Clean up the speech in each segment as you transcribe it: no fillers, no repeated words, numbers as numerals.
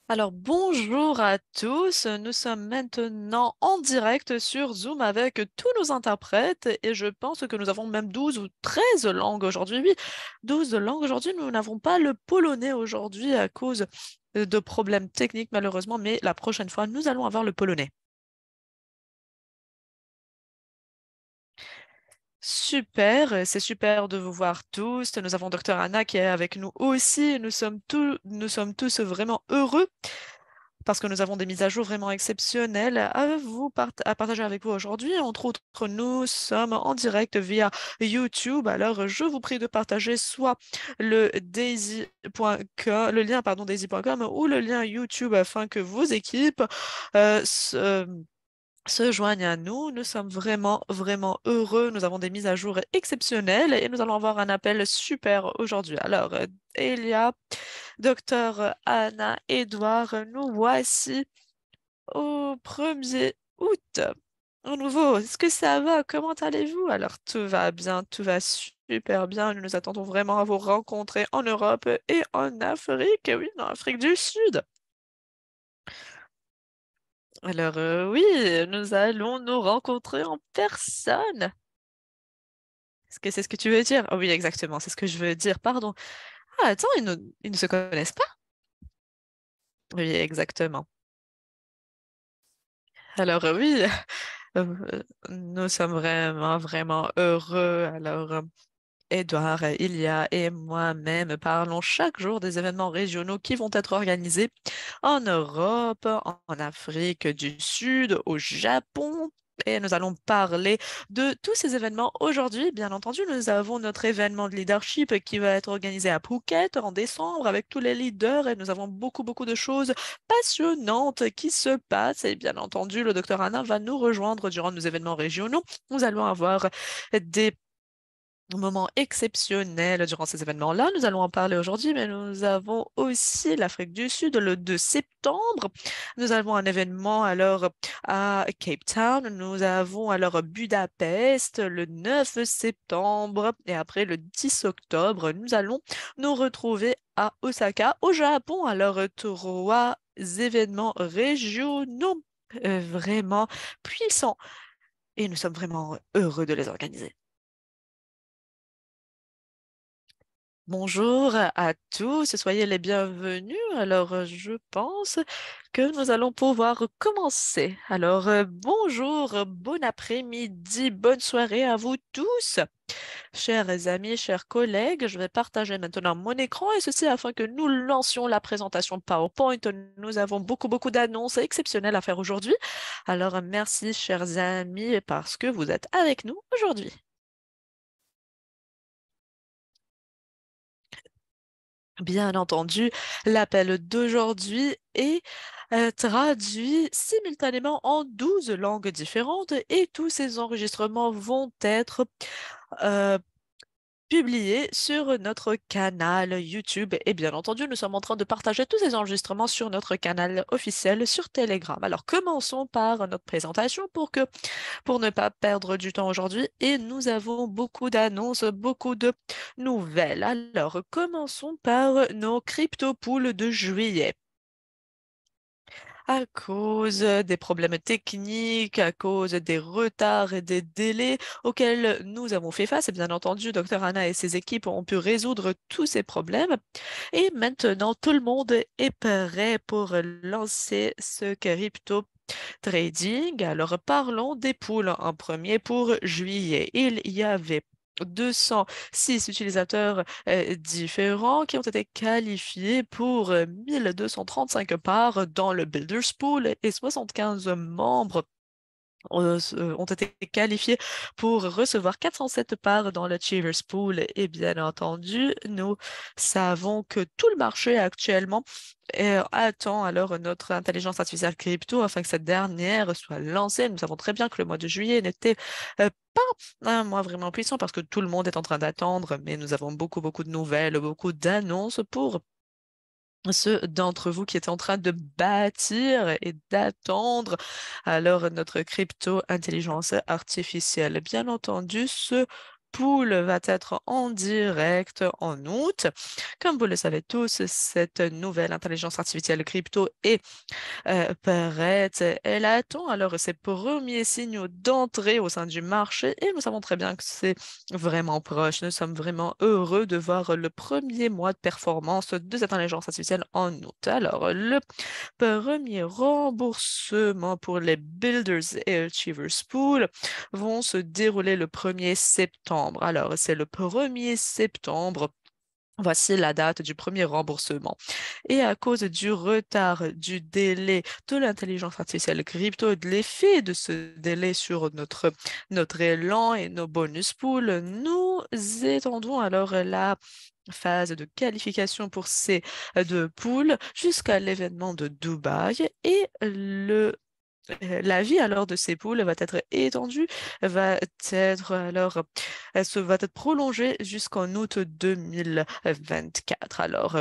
Alors bonjour à tous, nous sommes maintenant en direct sur Zoom avec tous nos interprètes et je pense que nous avons même 12 ou 13 langues aujourd'hui. Oui, 12 langues aujourd'hui, nous n'avons pas le polonais aujourd'hui à cause de problèmes techniques malheureusement, mais la prochaine fois, nous allons avoir le polonais. Super, c'est super de vous voir tous. Nous avons Dr Anna qui est avec nous aussi. Nous sommes tous vraiment heureux parce que nous avons des mises à jour vraiment exceptionnelles à partager avec vous aujourd'hui. Entre autres, nous sommes en direct via YouTube. Alors, je vous prie de partager soit le daisy.com, le lien, pardon, daisy.com ou le lien YouTube afin que vos équipes euh, se, se joignent à nous. Nous sommes vraiment, vraiment heureux. Nous avons des mises à jour exceptionnelles et nous allons avoir un appel super aujourd'hui. Alors, Elia, Docteur Anna, Edouard, nous voici au 1er août. En nouveau, est-ce que ça va? Comment allez-vous? Alors, tout va bien, tout va super bien. Nous nous attendons vraiment à vous rencontrer en Europe et en Afrique, oui, en Afrique du Sud. Alors, oui, nous allons nous rencontrer en personne. Est-ce que c'est ce que tu veux dire? Oh oui, exactement, c'est ce que je veux dire, pardon. Ah, attends, ils ne se connaissent pas? Oui, exactement. Alors, oui, nous sommes vraiment, vraiment heureux. Alors, Edouard, Ilia et moi-même parlons chaque jour des événements régionaux qui vont être organisés en Europe, en Afrique du Sud, au Japon. Et nous allons parler de tous ces événements aujourd'hui. Bien entendu, nous avons notre événement de leadership qui va être organisé à Phuket en décembre avec tous les leaders et nous avons beaucoup, beaucoup de choses passionnantes qui se passent. Et bien entendu, le docteur Anna va nous rejoindre durant nos événements régionaux. Nous allons avoir des moment exceptionnel durant ces événements-là. Nous allons en parler aujourd'hui, mais nous avons aussi l'Afrique du Sud le 2 septembre. Nous avons un événement alors à Cape Town. Nous avons alors Budapest le 9 septembre. Et après le 10 octobre, nous allons nous retrouver à Osaka, au Japon. Alors, trois événements régionaux vraiment puissants. Et nous sommes vraiment heureux de les organiser. Bonjour à tous, soyez les bienvenus. Alors, je pense que nous allons pouvoir commencer. Alors, bonjour, bon après-midi, bonne soirée à vous tous. Chers amis, chers collègues, je vais partager maintenant mon écran et ceci afin que nous lancions la présentation PowerPoint. Nous avons beaucoup, beaucoup d'annonces exceptionnelles à faire aujourd'hui. Alors, merci, chers amis, parce que vous êtes avec nous aujourd'hui. Bien entendu, l'appel d'aujourd'hui est traduit simultanément en 12 langues différentes et tous ces enregistrements vont être euh, publiés sur notre canal YouTube. Et bien entendu, nous sommes en train de partager tous ces enregistrements sur notre canal officiel sur Telegram. Alors, commençons par notre présentation pour ne pas perdre du temps aujourd'hui. Et nous avons beaucoup d'annonces, beaucoup de nouvelles. Alors, commençons par nos crypto-pools de juillet. À cause des problèmes techniques, à cause des retards et des délais auxquels nous avons fait face, et bien entendu, Dr Anna et ses équipes ont pu résoudre tous ces problèmes. Et maintenant, tout le monde est prêt pour lancer ce crypto trading. Alors, parlons des poules en premier pour juillet. Il y avait 206 utilisateurs différents qui ont été qualifiés pour 1235 parts dans le Builders Pool et 75 membres ont été qualifiés pour recevoir 407 parts dans le Cheevers Pool. Et bien entendu, nous savons que tout le marché actuellement attend alors notre intelligence artificielle crypto afin que cette dernière soit lancée. Nous savons très bien que le mois de juillet n'était pas un mois vraiment puissant parce que tout le monde est en train d'attendre, mais nous avons beaucoup, beaucoup de nouvelles, beaucoup d'annonces pour ceux d'entre vous qui étaient en train de bâtir et d'attendre alors notre crypto intelligence artificielle. Bien entendu, ce pool va être en direct en août. Comme vous le savez tous, cette nouvelle intelligence artificielle crypto est prête. Elle attend alors ses premiers signaux d'entrée au sein du marché et nous savons très bien que c'est vraiment proche. Nous sommes vraiment heureux de voir le premier mois de performance de cette intelligence artificielle en août. Alors, le premier remboursement pour les Builders et Achievers Pool vont se dérouler le 1er septembre. Alors, c'est le 1er septembre. Voici la date du premier remboursement. Et à cause du retard, du délai de l'intelligence artificielle crypto, de l'effet de ce délai sur notre élan et nos bonus pools, nous étendons alors la phase de qualification pour ces deux pools jusqu'à l'événement de Dubaï et la vie alors de ces poules va être étendue, va être alors, va être prolongée jusqu'en août 2024. Alors,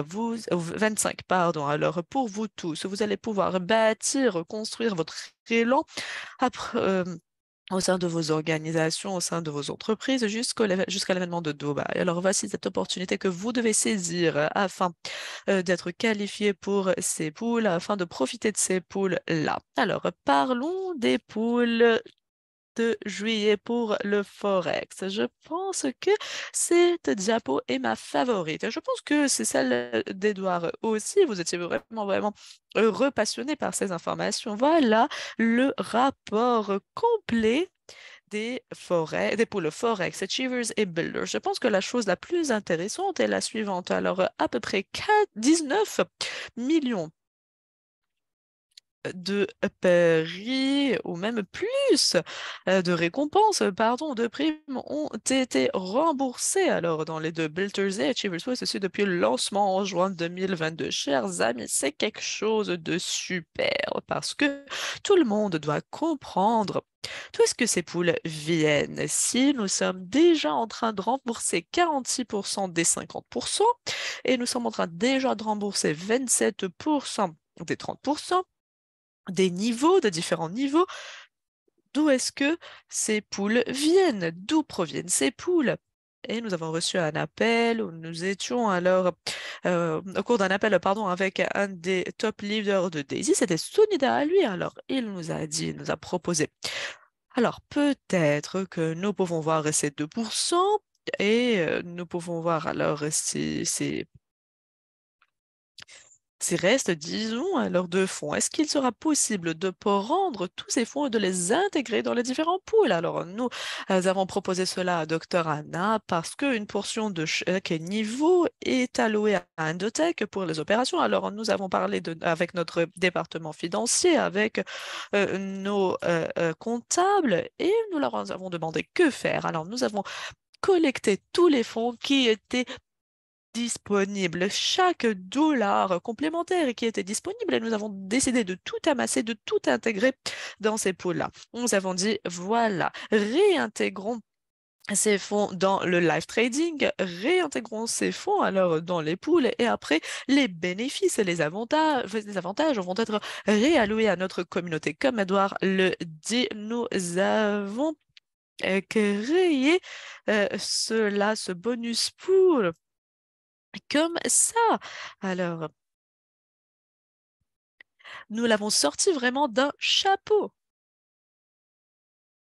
25, pardon. Alors, pour vous tous, vous allez pouvoir bâtir, construire votre élan après, au sein de vos organisations, au sein de vos entreprises, jusqu'à l'événement de Dubaï. Alors, voici cette opportunité que vous devez saisir afin d'être qualifié pour ces poules, afin de profiter de ces poules-là. Alors, parlons des poules de juillet pour le Forex. Je pense que cette diapo est ma favorite. Je pense que c'est celle d'Edouard aussi. Vous étiez vraiment heureux, passionné par ces informations. Voilà le rapport complet des poules Forex, Achievers et Builders. Je pense que la chose la plus intéressante est la suivante. Alors, à peu près 19 millions de paris ou même plus de récompenses, pardon, de primes ont été remboursées alors dans les deux Builders et Achievers, et ceci depuis le lancement en juin 2022. Chers amis, c'est quelque chose de super parce que tout le monde doit comprendre d'où est-ce que ces poules viennent. Si nous sommes déjà en train de rembourser 46% des 50% et nous sommes en train déjà de rembourser 27% des 30%, des niveaux, de différents niveaux. D'où est-ce que ces poules viennent? D'où proviennent ces poules? Et nous avons reçu un appel où nous étions alors au cours d'un appel, pardon, avec un des top leaders de Daisy. C'était Sunida à lui. Alors, il nous a dit, il nous a proposé. Alors, peut-être que nous pouvons voir ces 2% et nous pouvons voir alors ces restes, disons, alors de fonds, est-ce qu'il sera possible de prendre tous ces fonds et de les intégrer dans les différents pools? Alors, nous avons proposé cela à Dr Anna parce qu'une portion de chaque niveau est allouée à Endotech pour les opérations. Alors, nous avons parlé avec notre département financier, avec nos comptables, et nous leur avons demandé que faire. Alors, nous avons collecté tous les fonds qui étaient disponible, chaque dollar complémentaire qui était disponible, et nous avons décidé de tout amasser, de tout intégrer dans ces pools-là. Nous avons dit, voilà, réintégrons ces fonds dans le live trading, réintégrons ces fonds alors dans les pools et après les bénéfices et les avantages vont être réalloués à notre communauté. Comme Edouard le dit, nous avons créé ce bonus pool comme ça. Alors, nous l'avons sorti vraiment d'un chapeau.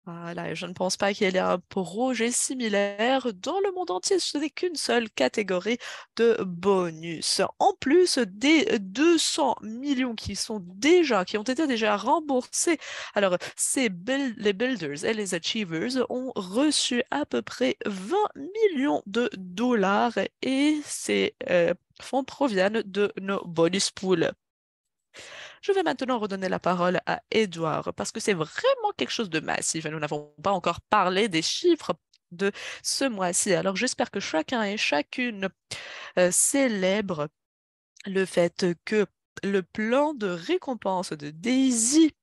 Voilà, et je ne pense pas qu'il y ait un projet similaire dans le monde entier. Ce n'est qu'une seule catégorie de bonus. En plus des 200 millions qui ont été déjà remboursés. Alors, les builders et les achievers ont reçu à peu près 20 millions de dollars et ces fonds proviennent de nos bonus pools. Je vais maintenant redonner la parole à Edouard parce que c'est vraiment quelque chose de massif et nous n'avons pas encore parlé des chiffres de ce mois-ci. Alors j'espère que chacun et chacune célèbre le fait que le plan de récompense de Daisy,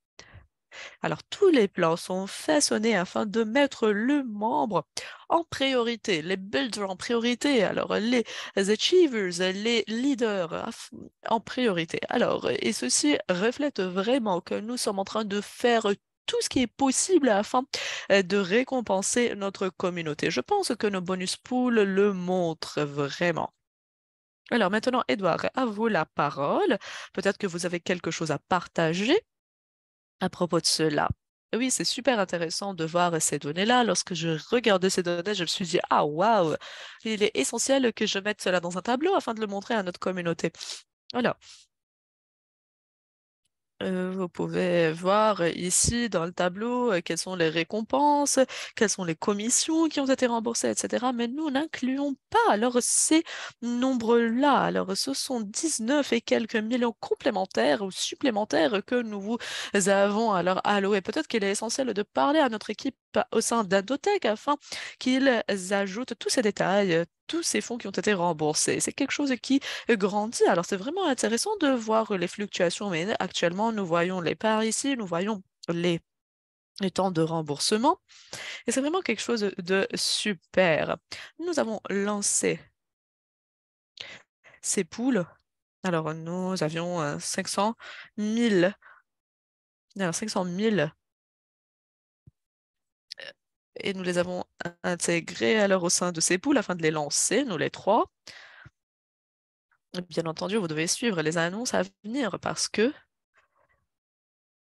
alors tous les plans sont façonnés afin de mettre le membre en priorité, les builders en priorité, alors les achievers, les leaders en priorité. Alors, et ceci reflète vraiment que nous sommes en train de faire tout ce qui est possible afin de récompenser notre communauté. Je pense que nos bonus pools le montrent vraiment. Alors maintenant, Edouard, à vous la parole. Peut-être que vous avez quelque chose à partager à propos de cela. Oui, c'est super intéressant de voir ces données-là. Lorsque je regardais ces données, je me suis dit, ah, waouh, il est essentiel que je mette cela dans un tableau afin de le montrer à notre communauté. Alors, vous pouvez voir ici dans le tableau quelles sont les récompenses, quelles sont les commissions qui ont été remboursées, etc. Mais nous n'incluons pas alors ces nombres-là. Alors ce sont 19 et quelques millions complémentaires ou supplémentaires que nous vous avons alors alloués. Peut-être qu'il est essentiel de parler à notre équipe au sein d'Adotech afin qu'ils ajoutent tous ces détails, tous ces fonds qui ont été remboursés. C'est quelque chose qui grandit. Alors, c'est vraiment intéressant de voir les fluctuations, mais actuellement, nous voyons les parts ici, nous voyons les, les temps de remboursement, et c'est vraiment quelque chose de super. Nous avons lancé ces poules. Alors, nous avions 500 000, alors 500 000, et nous les avons intégrés alors au sein de ces poules afin de les lancer, nous les trois. Bien entendu, vous devez suivre les annonces à venir parce que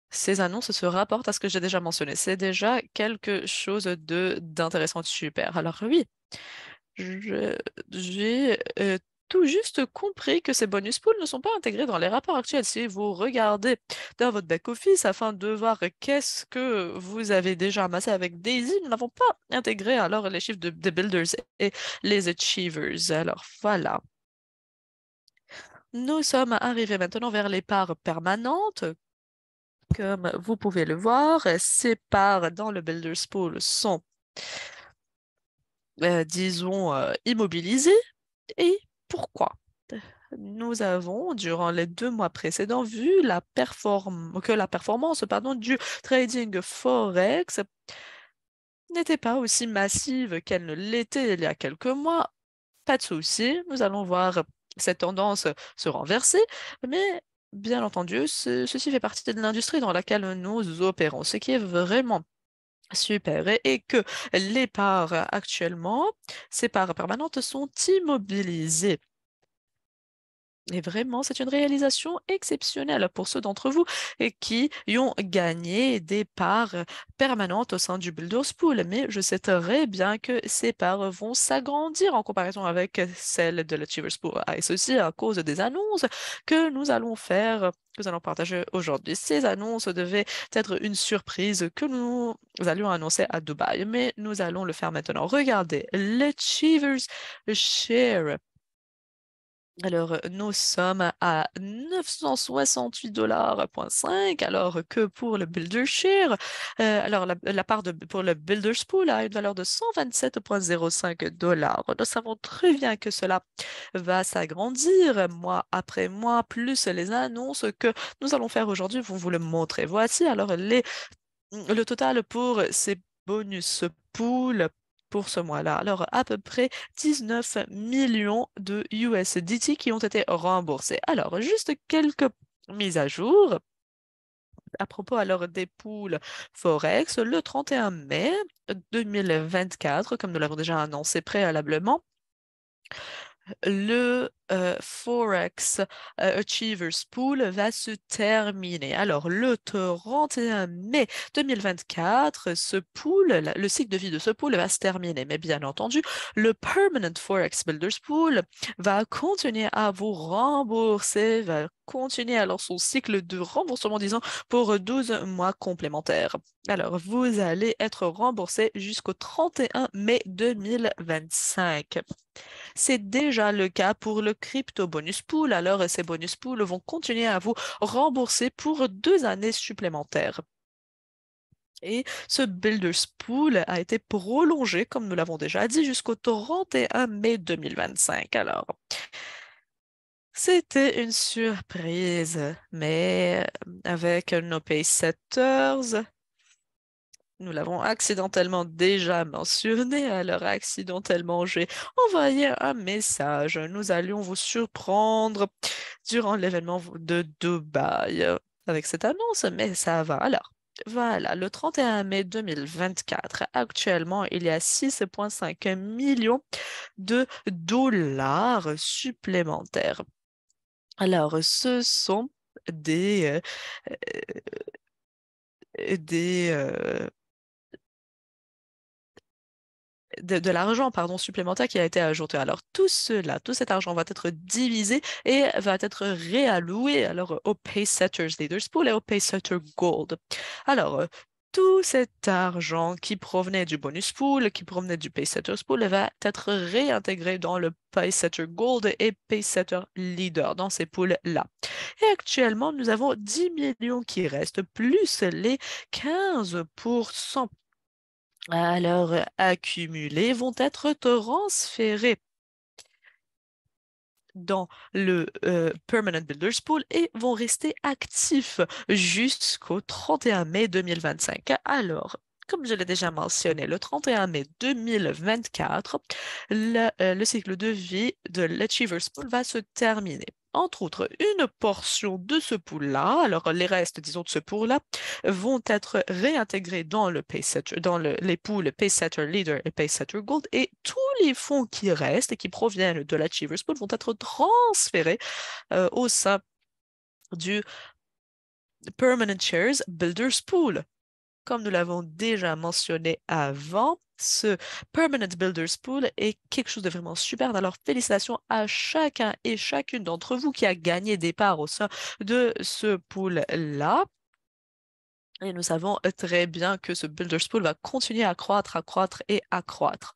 ces annonces se rapportent à ce que j'ai déjà mentionné. C'est déjà quelque chose de d'intéressant, de super. Alors oui, je- j'ai tout juste compris que ces bonus pools ne sont pas intégrés dans les rapports actuels. Si vous regardez dans votre back-office afin de voir qu'est-ce que vous avez déjà amassé avec Daisy, nous n'avons pas intégré alors les chiffres des builders et les achievers. Alors voilà. Nous sommes arrivés maintenant vers les parts permanentes. Comme vous pouvez le voir, ces parts dans le Builders Pool sont, disons, immobilisées. Et pourquoi? Nous avons, durant les 2 mois précédents, vu que la performance, pardon, du trading Forex n'était pas aussi massive qu'elle ne l'était il y a quelques mois. Pas de souci, nous allons voir cette tendance se renverser, mais bien entendu, ceci fait partie de l'industrie dans laquelle nous opérons, ce qui est vraiment super. Et que les parts actuellement, ces parts permanentes sont immobilisées. Et vraiment, c'est une réalisation exceptionnelle pour ceux d'entre vous qui y ont gagné des parts permanentes au sein du Builders Pool. Mais je sais très bien que ces parts vont s'agrandir en comparaison avec celles de l'Achievers Pool. Et ceci à cause des annonces que nous allons faire, que nous allons partager aujourd'hui. Ces annonces devaient être une surprise que nous allions annoncer à Dubaï, mais nous allons le faire maintenant. Regardez, l'Achievers Share. Alors, nous sommes à 968,5 $, alors que pour le Buildershare, alors la part pour le Builders Pool a une valeur de 127,05 $. Nous savons très bien que cela va s'agrandir mois après mois, plus les annonces que nous allons faire aujourd'hui vont vous le montrer. Voici alors le total pour ces bonus pool pour ce mois-là. Alors, à peu près 19 millions de USDT qui ont été remboursés. Alors, juste quelques mises à jour. À propos alors des poules Forex, le 31 mai 2024, comme nous l'avons déjà annoncé préalablement, le Forex Achievers Pool va se terminer. Alors, le 31 mai 2024, ce pool, le cycle de vie de ce pool va se terminer. Mais bien entendu, le Permanent Forex Builders Pool va continuer à vous rembourser, va continuer alors son cycle de remboursement, disons, pour 12 mois complémentaires. Alors, vous allez être remboursé jusqu'au 31 mai 2025. C'est déjà le cas pour le crypto bonus pool. Alors, ces bonus pools vont continuer à vous rembourser pour 2 années supplémentaires. Et ce Builders Pool a été prolongé, comme nous l'avons déjà dit, jusqu'au 31 mai 2025. Alors, c'était une surprise, mais avec nos pay setters, nous l'avons accidentellement déjà mentionné, alors accidentellement j'ai envoyé un message. Nous allions vous surprendre durant l'événement de Dubaï avec cette annonce, mais ça va alors. Voilà, le 31 mai 2024, actuellement, il y a 6,5 millions de dollars supplémentaires. Alors, ce sont des, des, de l'argent, pardon, supplémentaire qui a été ajouté. Alors, tout cela, tout cet argent va être divisé et va être réalloué alors au Paysetters Leaders Pool et au Paysetter Gold. Alors, tout cet argent qui provenait du bonus pool, qui provenait du Paysetters Pool, va être réintégré dans le Paysetter Gold et Paysetter Leader, dans ces pools-là. Et actuellement, nous avons 10 millions qui restent, plus les 15% alors accumulés vont être transférés dans le Permanent Builders Pool et vont rester actifs jusqu'au 31 mai 2025. Alors, comme je l'ai déjà mentionné, le 31 mai 2024, le cycle de vie de l'Achievers Pool va se terminer. Entre autres, une portion de ce pool-là, alors les restes, disons, de ce pool-là, vont être réintégrés dans le Paysetter, dans les pools Paysetter Leader et Paysetter Gold, et tous les fonds qui restent et qui proviennent de l'Achievers Pool vont être transférés au sein du Permanent Shares Builders Pool. Comme nous l'avons déjà mentionné avant, ce Permanent Builders Pool est quelque chose de vraiment super. Alors, félicitations à chacun et chacune d'entre vous qui a gagné des parts au sein de ce pool-là. Et nous savons très bien que ce Builders Pool va continuer à croître, à croître et à croître.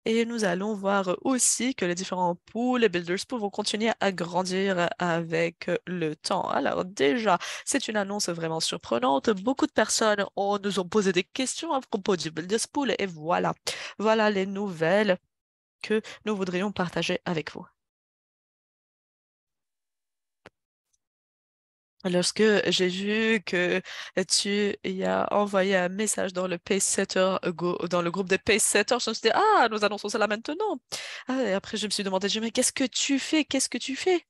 Et nous allons voir aussi que les différents pools, les builders pools vont continuer à grandir avec le temps. Alors déjà, c'est une annonce vraiment surprenante. Beaucoup de personnes nous ont posé des questions à propos du builders pool et voilà, voilà les nouvelles que nous voudrions partager avec vous. Lorsque j'ai vu que tu y as envoyé un message dans le dans le groupe des Pacesetters, je me suis dit, ah, nous annonçons cela maintenant. Ah, et après, je me suis demandé, mais qu'est-ce que tu fais? Qu'est-ce que tu fais?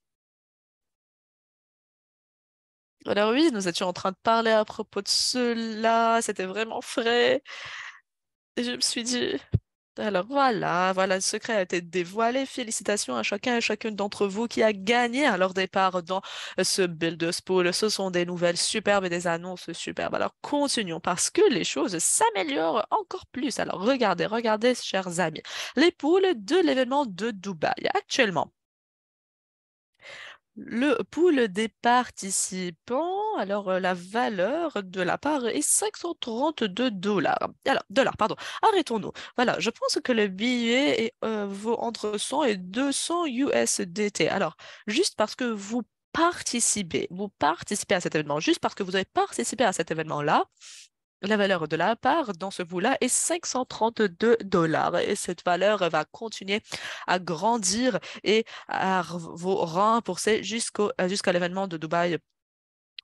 Alors oui, nous étions en train de parler à propos de cela, c'était vraiment frais. Et je me suis dit, alors voilà, voilà, le secret a été dévoilé. Félicitations à chacun et chacune d'entre vous qui a gagné à leur départ dans ce Builders Pool. Ce sont des nouvelles superbes et des annonces superbes. Alors continuons parce que les choses s'améliorent encore plus. Alors regardez, regardez, chers amis, les poules de l'événement de Dubaï. Actuellement, le pool des participants, alors la valeur de la part est 532 dollars. Alors, dollars, pardon. Arrêtons-nous. Voilà, je pense que le billet vaut entre 100 et 200 USDT. Alors, juste parce que vous participez à cet événement, juste parce que vous avez participé à cet événement-là, la valeur de la part dans ce bout-là est 532 dollars et cette valeur va continuer à grandir et à vous rembourser jusqu'à l'événement de Dubaï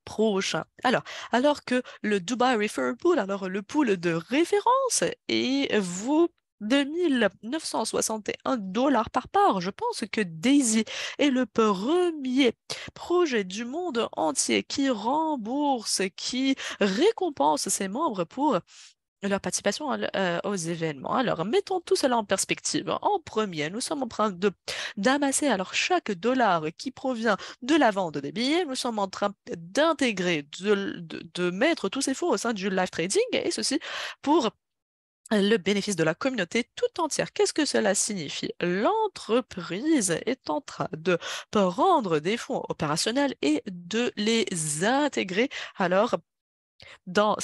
prochain. Alors que le Dubai Referral Pool, alors le pool de référence, et vaut 2961 dollars par part. Je pense que Daisy est le premier projet du monde entier qui rembourse, qui récompense ses membres pour leur participation aux événements. Alors, mettons tout cela en perspective. En premier, nous sommes en train d'amasser alors chaque dollar qui provient de la vente des billets, nous sommes en train d'intégrer, de mettre tous ces fonds au sein du live trading et ceci pour le bénéfice de la communauté tout entière. Qu'est-ce que cela signifie? L'entreprise est en train de prendre des fonds opérationnels et de les intégrer alors dans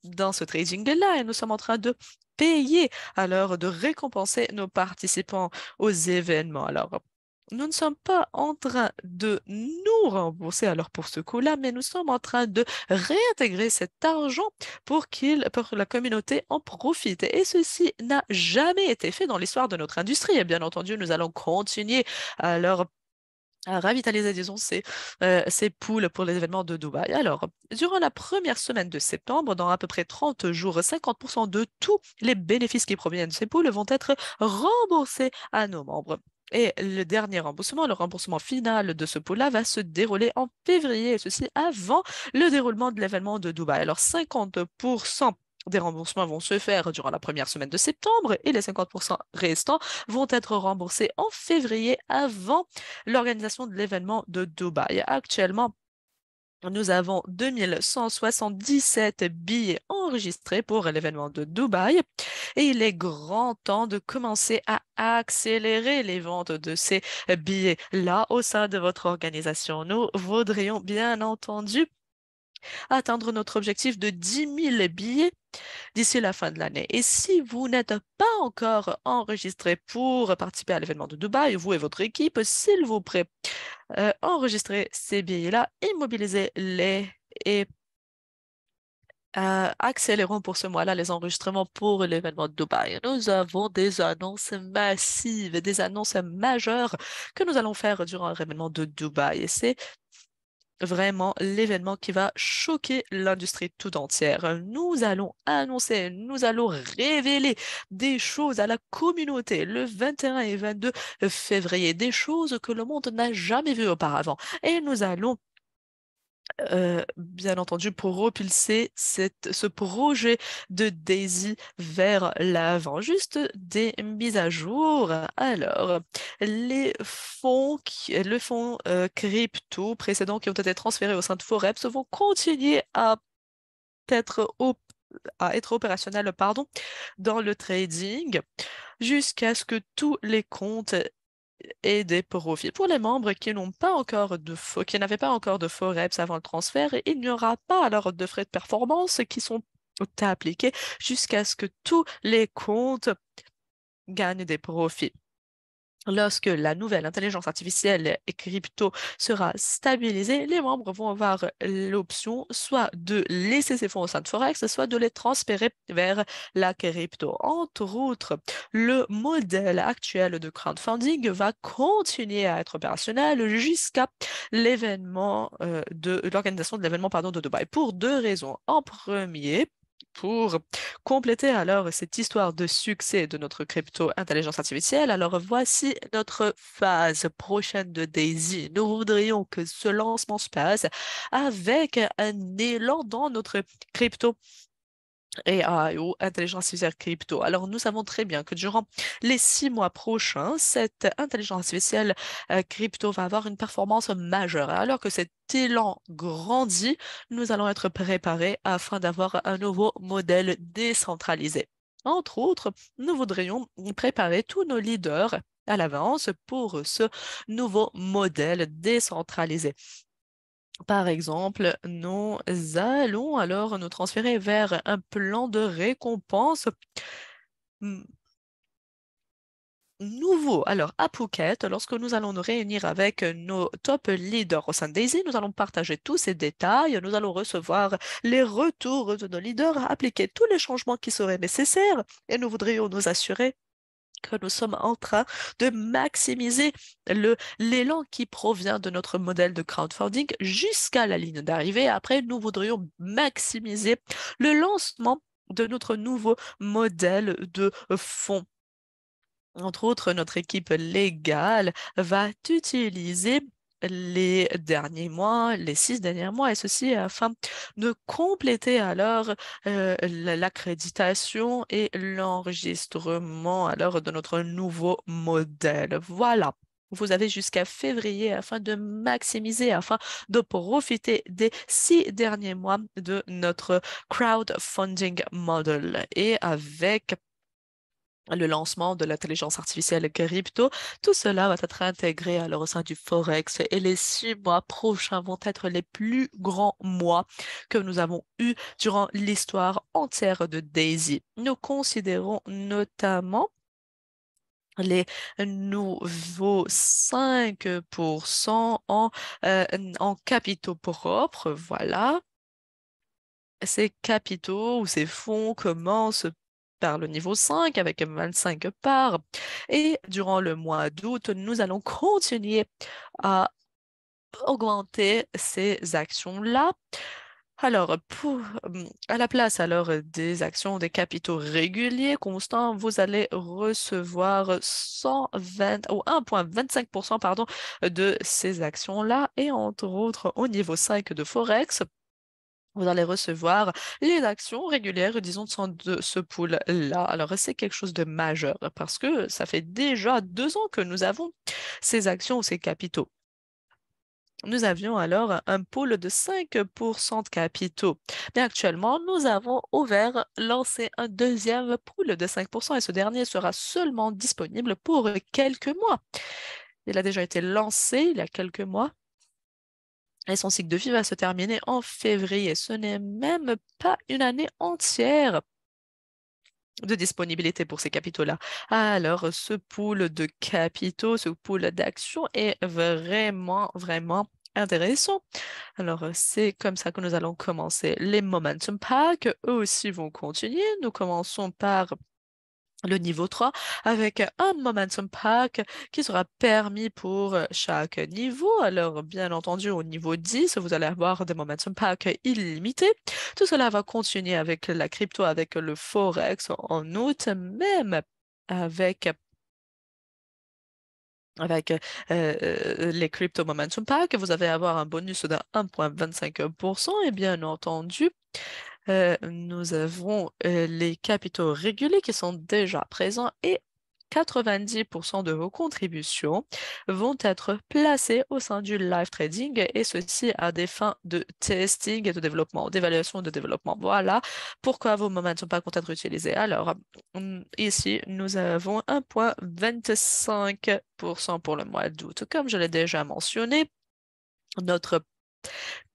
dans ce trading-là et nous sommes en train de payer, alors de récompenser nos participants aux événements. Alors, nous ne sommes pas en train de nous rembourser alors pour ce coup-là, mais nous sommes en train de réintégrer cet argent pour que la communauté en profite. Et ceci n'a jamais été fait dans l'histoire de notre industrie. Et bien entendu, nous allons continuer alors à ravitaliser, disons, ces poules pour les événements de Dubaï. Alors, durant la première semaine de septembre, dans à peu près 30 jours, 50% de tous les bénéfices qui proviennent de ces poules vont être remboursés à nos membres. Et le dernier remboursement, le remboursement final de ce pot-là va se dérouler en février, et ceci avant le déroulement de l'événement de Dubaï. Alors 50% des remboursements vont se faire durant la première semaine de septembre et les 50% restants vont être remboursés en février avant l'organisation de l'événement de Dubaï. Actuellement, nous avons 2177 billets enregistrés pour l'événement de Dubaï et il est grand temps de commencer à accélérer les ventes de ces billets-là au sein de votre organisation. Nous voudrions bien entendu atteindre notre objectif de 10 000 billets d'ici la fin de l'année. Et si vous n'êtes pas encore enregistré pour participer à l'événement de Dubaï, vous et votre équipe, s'il vous plaît, enregistrez ces billets-là, immobilisez-les et accélérons pour ce mois-là les enregistrements pour l'événement de Dubaï. Nous avons des annonces massives, des annonces majeures que nous allons faire durant l'événement de Dubaï. Et c'est vraiment l'événement qui va choquer l'industrie tout entière. Nous allons annoncer, nous allons révéler des choses à la communauté le 21 et 22 février, des choses que le monde n'a jamais vues auparavant. Et nous allons bien entendu, pour propulser ce projet de Daisy vers l'avant. Juste des mises à jour. Alors, le fonds crypto précédents qui ont été transférés au sein de Forex vont continuer être, op- à être opérationnels, pardon, dans le trading jusqu'à ce que tous les comptes et des profits. Pour les membres qui n'ont pas encore qui n'avaient pas encore de Forex avant le transfert, il n'y aura pas alors de frais de performance qui sont appliqués jusqu'à ce que tous les comptes gagnent des profits. Lorsque la nouvelle intelligence artificielle et crypto sera stabilisée, les membres vont avoir l'option soit de laisser ces fonds au sein de Forex, soit de les transférer vers la crypto. Entre autres, le modèle actuel de crowdfunding va continuer à être opérationnel jusqu'à l'organisation de l'événement, pardon, de Dubaï pour deux raisons. En premier, pour compléter alors cette histoire de succès de notre crypto intelligence artificielle, alors voici notre phase prochaine de Daisy. Nous voudrions que ce lancement se passe avec un élan dans notre crypto AI ou intelligence artificielle crypto. Alors, nous savons très bien que durant les 6 mois prochains, cette intelligence artificielle crypto va avoir une performance majeure. Alors que cet élan grandit, nous allons être préparés afin d'avoir un nouveau modèle décentralisé. Entre autres, nous voudrions préparer tous nos leaders à l'avance pour ce nouveau modèle décentralisé. Par exemple, nous allons alors nous transférer vers un plan de récompense mm, nouveau. Alors, à Phuket, lorsque nous allons nous réunir avec nos top leaders au sein de Daisy, nous allons partager tous ces détails, nous allons recevoir les retours de nos leaders, appliquer tous les changements qui seraient nécessaires et nous voudrions nous assurer que nous sommes en train de maximiser l'élan qui provient de notre modèle de crowdfunding jusqu'à la ligne d'arrivée. Après, nous voudrions maximiser le lancement de notre nouveau modèle de fonds. Entre autres, notre équipe légale va utiliser les derniers mois, les 6 derniers mois, et ceci afin de compléter alors l'accréditation et l'enregistrement alors de notre nouveau modèle. Voilà. Vous avez jusqu'à février afin de maximiser, afin de profiter des 6 derniers mois de notre crowdfunding model. Et avec le lancement de l'intelligence artificielle crypto, tout cela va être intégré alors au sein du Forex et les 6 mois prochains vont être les plus grands mois que nous avons eus durant l'histoire entière de Daisy. Nous considérons notamment les nouveaux 5% en capitaux propres, voilà. Ces capitaux ou ces fonds commencent par le niveau 5 avec 25 parts. Et durant le mois d'août, nous allons continuer à augmenter ces actions-là Alors, à la place des actions des capitaux réguliers constants, vous allez recevoir 120 ou 1,25% pardon, de ces actions-là. Et entre autres, au niveau 5 de Forex, vous allez recevoir les actions régulières, disons, de ce pool-là. Alors, c'est quelque chose de majeur parce que ça fait déjà 2 ans que nous avons ces actions ou ces capitaux. Nous avions alors un pool de 5% de capitaux. Mais actuellement, nous avons lancé un deuxième pool de 5% et ce dernier sera seulement disponible pour quelques mois. Il a déjà été lancé il y a quelques mois et son cycle de vie va se terminer en février. Ce n'est même pas une année entière de disponibilité pour ces capitaux-là. Alors, ce pool de capitaux, ce pool d'actions est vraiment, vraiment intéressant. Alors, c'est comme ça que nous allons commencer. Les Momentum Pack, eux aussi vont continuer. Nous commençons par le niveau 3 avec un Momentum Pack qui sera permis pour chaque niveau. Alors, bien entendu, au niveau 10, vous allez avoir des Momentum Pack illimités. Tout cela va continuer avec la crypto, avec le Forex en août, même avec les Crypto Momentum Pack, vous allez avoir un bonus de 1,25% et bien entendu, nous avons les capitaux réguliers qui sont déjà présents et 90% de vos contributions vont être placées au sein du live trading et ceci à des fins de testing et de développement, d'évaluation et de développement. Voilà pourquoi vos moments ne sont pas comptés être utilisés. Alors, ici, nous avons 1,25% pour le mois d'août. Comme je l'ai déjà mentionné, notre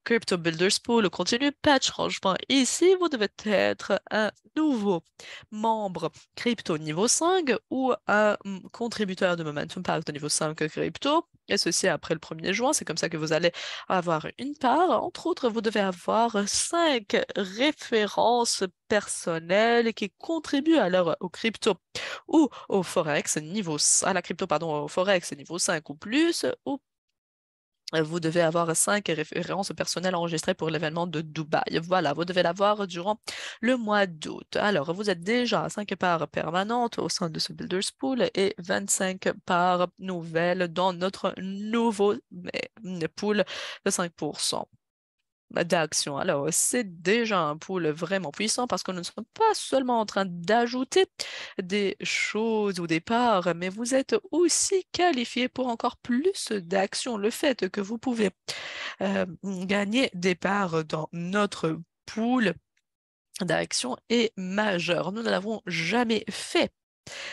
Crypto Builders Pool continue, pas de changement. Ici, vous devez être un nouveau membre crypto niveau 5 ou un contributeur de Momentum Pack de niveau 5 crypto. Et ceci après le 1er juin. C'est comme ça que vous allez avoir une part. Entre autres, vous devez avoir 5 références personnelles qui contribuent au crypto ou au Forex à la crypto, pardon, au Forex niveau 5 ou plus, ou vous devez avoir 5 références personnelles enregistrées pour l'événement de Dubaï. Voilà, vous devez l'avoir durant le mois d'août. Alors, vous êtes déjà à 5 parts permanentes au sein de ce Builders Pool et 25 parts nouvelles dans notre nouveau pool de 5% d'actions. Alors, c'est déjà un pool vraiment puissant parce que nous ne sommes pas seulement en train d'ajouter des choses ou des parts, mais vous êtes aussi qualifié pour encore plus d'actions. Le fait que vous pouvez gagner des parts dans notre pool d'actions est majeur. Nous ne l'avons jamais fait.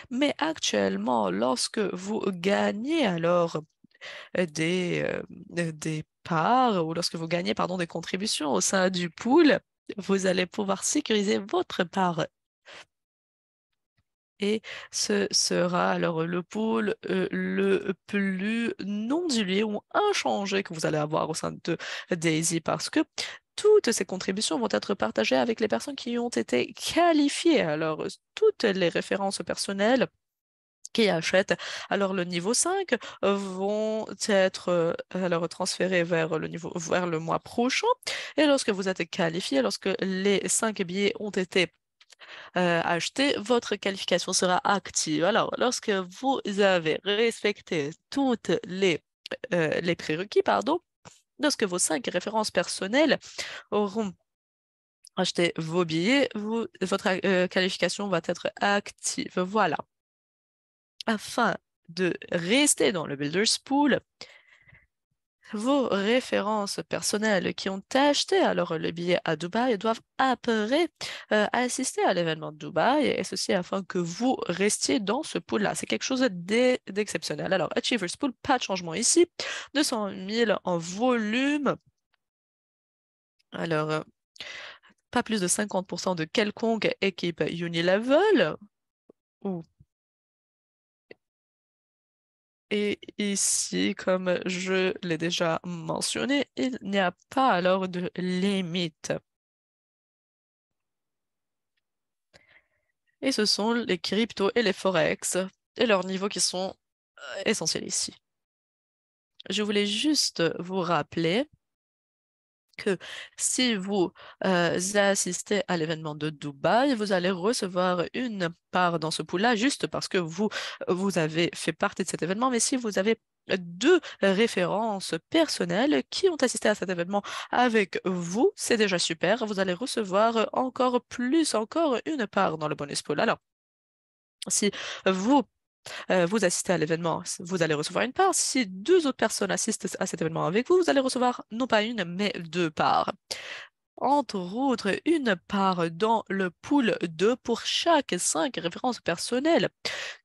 Mais actuellement, lorsque vous gagnez des parts ou lorsque vous gagnez, pardon, des contributions au sein du pool, vous allez pouvoir sécuriser votre part. Et ce sera alors le pool le plus non dilué ou inchangé que vous allez avoir au sein de Daisy parce que toutes ces contributions vont être partagées avec les personnes qui ont été qualifiées. Alors, toutes les références personnelles qui achètent alors le niveau 5 vont être alors transférés vers le mois prochain. Et lorsque vous êtes qualifié, lorsque les 5 billets ont été achetés, votre qualification sera active. Alors, lorsque vous avez respecté toutes les prérequis, pardon, lorsque vos 5 références personnelles auront acheté vos billets, votre qualification va être active. Voilà. Afin de rester dans le Builders Pool, vos références personnelles qui ont acheté alors le billet à Dubaï doivent après assister à l'événement de Dubaï et ceci afin que vous restiez dans ce pool-là. C'est quelque chose d'exceptionnel. Alors, Achievers Pool, pas de changement ici. 200 000 en volume. Alors, pas plus de 50% de quelconque équipe Unilevel ou et ici, comme je l'ai déjà mentionné, il n'y a pas alors de limite. Et ce sont les cryptos et les forex et leurs niveaux qui sont essentiels ici. Je voulais juste vous rappeler que si vous assistez à l'événement de Dubaï, vous allez recevoir une part dans ce pool-là juste parce que vous avez fait partie de cet événement. Mais si vous avez deux références personnelles qui ont assisté à cet événement avec vous, c'est déjà super. Vous allez recevoir encore plus, encore une part dans le bonus pool. Alors, si vous vous assistez à l'événement, vous allez recevoir une part. Si deux autres personnes assistent à cet événement avec vous, vous allez recevoir non pas une, mais deux parts. Entre autres, une part dans le pool 2 pour chaque 5 références personnelles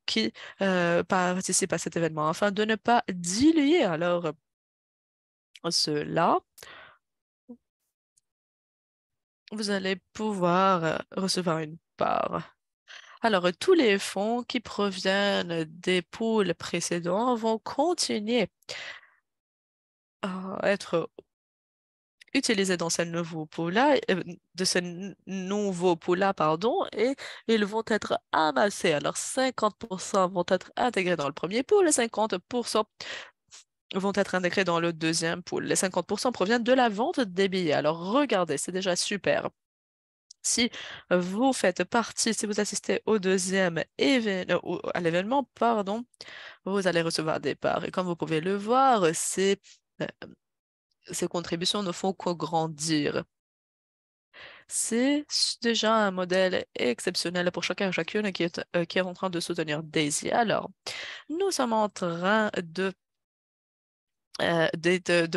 qui participent à cet événement, afin de ne pas diluer alors cela. Vous allez pouvoir recevoir une part. Alors, tous les fonds qui proviennent des pools précédents vont continuer à être utilisés dans ce nouveau pool-là, nouveau pool-là, pardon, et ils vont être amassés. Alors, 50% vont être intégrés dans le premier pool et 50% vont être intégrés dans le deuxième pool. Les 50% proviennent de la vente des billets. Alors, regardez, c'est déjà super. Si vous faites partie, si vous assistez au deuxième à l'événement, pardon, vous allez recevoir des parts. Et comme vous pouvez le voir, euh, ces contributions ne font qu'agrandir. C'est déjà un modèle exceptionnel pour chacun et chacune qui est en train de soutenir Daisy. Alors, nous sommes en train de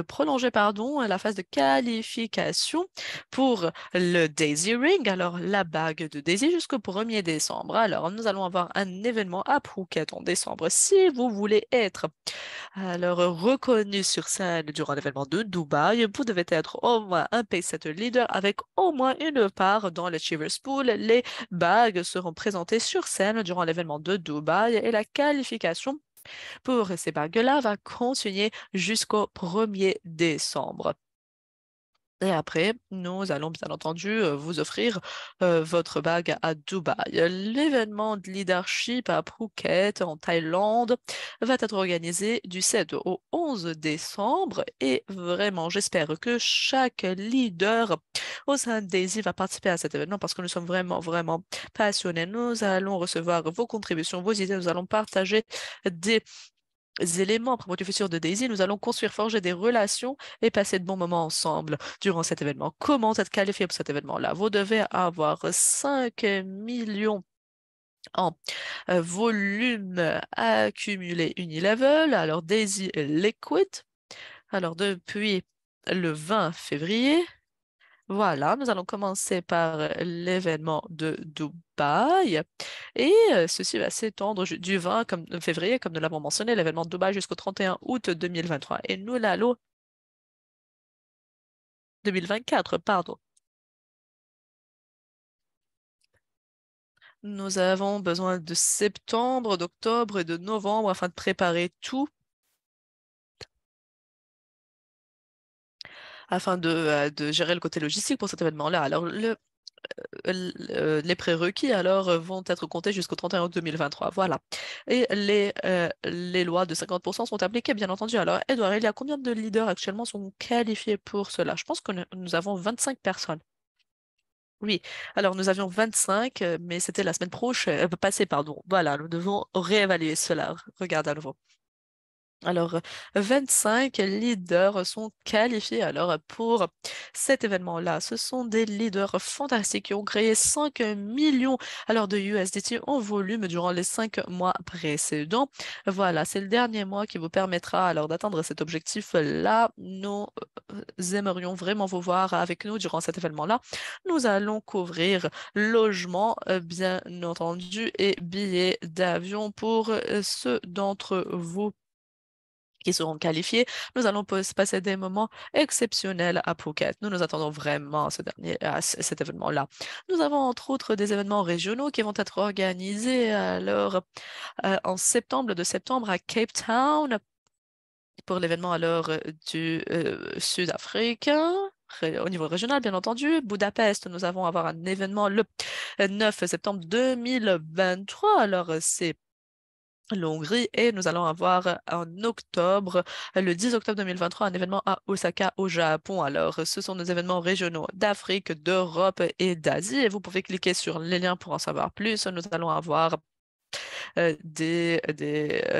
prolonger pardon, la phase de qualification pour le Daisy Ring, alors la bague de Daisy jusqu'au 1er décembre. Alors, nous allons avoir un événement à Phuket en décembre. Si vous voulez être alors reconnu sur scène durant l'événement de Dubaï, vous devez être au moins un P7 leader avec au moins une part dans le Cheers Pool. Les bagues seront présentées sur scène durant l'événement de Dubaï et la qualification pour ces bagues-là va continuer jusqu'au 1er décembre. Et après, nous allons bien entendu vous offrir votre bague à Dubaï. L'événement de leadership à Phuket, en Thaïlande, va être organisé du 7 au 11 décembre. Et vraiment, j'espère que chaque leader au sein de Daisy va participer à cet événement parce que nous sommes vraiment, vraiment passionnés. Nous allons recevoir vos contributions, vos idées, nous allons partager des éléments à propos du futur de Daisy, nous allons construire, forger des relations et passer de bons moments ensemble durant cet événement. Comment être qualifié pour cet événement-là? Vous devez avoir 5 millions en volume accumulé Unilevel, alors Daisy Liquid. Alors depuis le 20 février, voilà, nous allons commencer par l'événement de Dubaï et ceci va s'étendre du 20 février, comme nous l'avons mentionné, l'événement de Dubaï jusqu'au 31 août 2023. Et nous l'allons 2024, pardon. Nous avons besoin de septembre, d'octobre et de novembre afin de préparer tout, afin de gérer le côté logistique pour cet événement-là. Alors, les prérequis alors vont être comptés jusqu'au 31 août 2023. Voilà. Et les lois de 50% sont appliquées, bien entendu. Alors, Edouard, il y a combien de leaders actuellement sont qualifiés pour cela? Je pense que nous avons 25 personnes. Oui, alors nous avions 25, mais c'était la semaine prochaine, passée, pardon. Voilà, nous devons réévaluer cela. Regarde à nouveau. Alors, 25 leaders sont qualifiés alors pour cet événement-là. Ce sont des leaders fantastiques qui ont créé 5 millions alors de USDT en volume durant les 5 mois précédents. Voilà, c'est le dernier mois qui vous permettra alors d'atteindre cet objectif-là. Nous aimerions vraiment vous voir avec nous durant cet événement-là. Nous allons couvrir logement, bien entendu, et billets d'avion pour ceux d'entre vous qui seront qualifiés. Nous allons passer des moments exceptionnels à Phuket. Nous nous attendons vraiment à cet événement-là. Nous avons entre autres des événements régionaux qui vont être organisés alors en septembre, de septembre à Cape Town pour l'événement alors du Sud-Africain. Au niveau régional, bien entendu, Budapest, nous allons avoir un événement le 9 septembre 2023. Alors, c'est l'Hongrie et nous allons avoir en octobre, le 10 octobre 2023, un événement à Osaka au Japon. Alors, ce sont des événements régionaux d'Afrique, d'Europe et d'Asie et vous pouvez cliquer sur les liens pour en savoir plus. Nous allons avoir des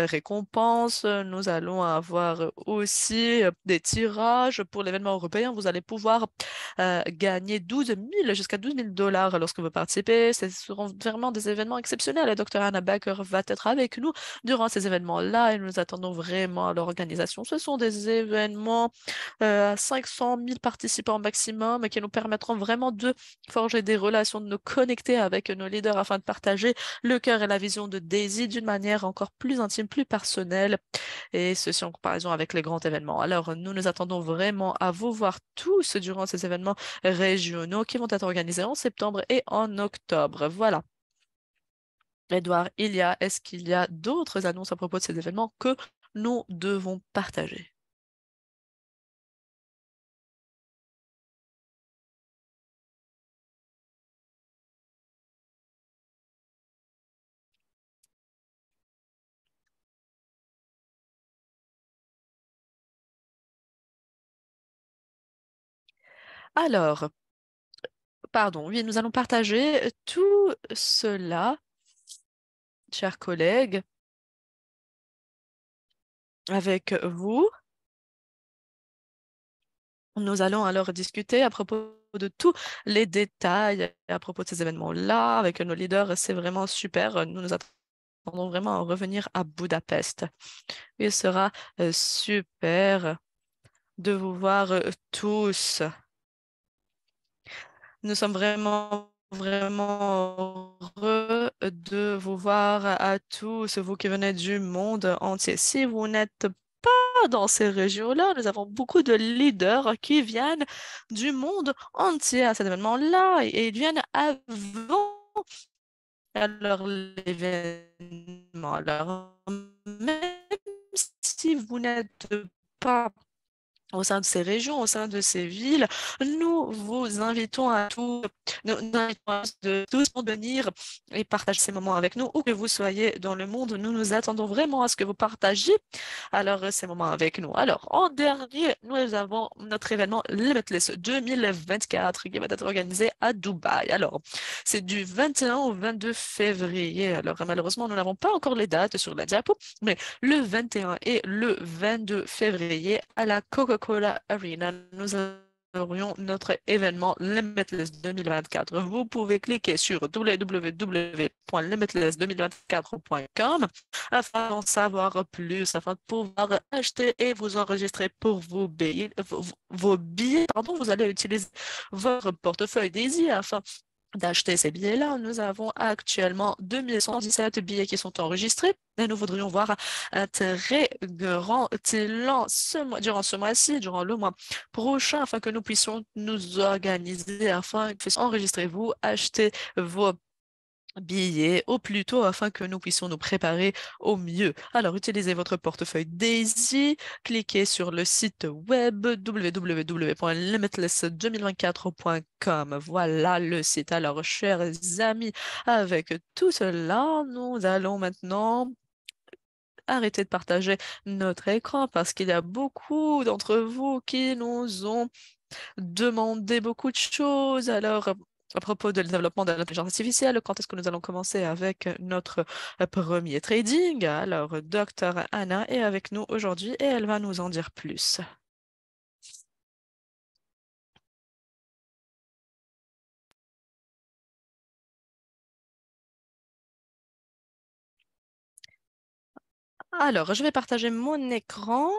récompenses. Nous allons avoir aussi des tirages pour l'événement européen. Vous allez pouvoir gagner 12 000 jusqu'à 12 000 $ lorsque vous participez. Ce seront vraiment des événements exceptionnels. Et Dr. Anna Baker va être avec nous durant ces événements-là et nous attendons vraiment à l'organisation. Ce sont des événements à 500 000 participants maximum qui nous permettront vraiment de forger des relations, de nous connecter avec nos leaders afin de partager le cœur et la vision de Daisy d'une manière encore plus intime, plus personnelle, et ceci en comparaison avec les grands événements. Alors, nous nous attendons vraiment à vous voir tous durant ces événements régionaux qui vont être organisés en septembre et en octobre. Voilà. Edouard, est-ce qu'il y a d'autres annonces à propos de ces événements que nous devons partager? Alors, pardon, oui, nous allons partager tout cela, chers collègues, avec vous. Nous allons alors discuter à propos de tous les détails à propos de ces événements-là avec nos leaders. C'est vraiment super. Nous nous attendons vraiment à revenir à Budapest. Il sera super de vous voir tous. Nous sommes vraiment heureux de vous voir à tous, vous qui venez du monde entier. Si vous n'êtes pas dans ces régions-là, nous avons beaucoup de leaders qui viennent du monde entier à cet événement-là et ils viennent avant l'événement. Alors, même si vous n'êtes pas au sein de ces régions, au sein de ces villes, nous vous invitons à tous, nous invitons à tous de venir et partager ces moments avec nous, où que vous soyez dans le monde. Nous nous attendons vraiment à ce que vous partagiez ces moments avec nous. Alors, en dernier, nous avons notre événement Limitless 2024 qui va être organisé à Dubaï. Alors, c'est du 21 au 22 février. Alors, malheureusement, nous n'avons pas encore les dates sur la diapo, mais le 21 et le 22 février à la Coca-Cola Arena. Nous aurions notre événement Limitless 2024. Vous pouvez cliquer sur www.limitless2024.com afin d'en savoir plus, afin de pouvoir acheter et vous enregistrer pour vos billets. Pardon, vous allez utiliser votre portefeuille Daisy afin d'acheter ces billets-là. Nous avons actuellement 2117 billets qui sont enregistrés et nous voudrions voir un très grand élan durant ce mois-ci, durant le mois prochain, afin que nous puissions nous organiser, afin que enregistrez-vous, achetez vos billets au plus tôt afin que nous puissions nous préparer au mieux. Alors, utilisez votre portefeuille Daisy, cliquez sur le site web www.limitless2024.com. Voilà le site. Alors, chers amis, avec tout cela, nous allons maintenant arrêter de partager notre écran parce qu'il y a beaucoup d'entre vous qui nous ont demandé beaucoup de choses. Alors, à propos de développement de l'intelligence artificielle, quand est-ce que nous allons commencer avec notre premier trading? Alors, Dr. Anna est avec nous aujourd'hui et elle va nous en dire plus. Alors, je vais partager mon écran.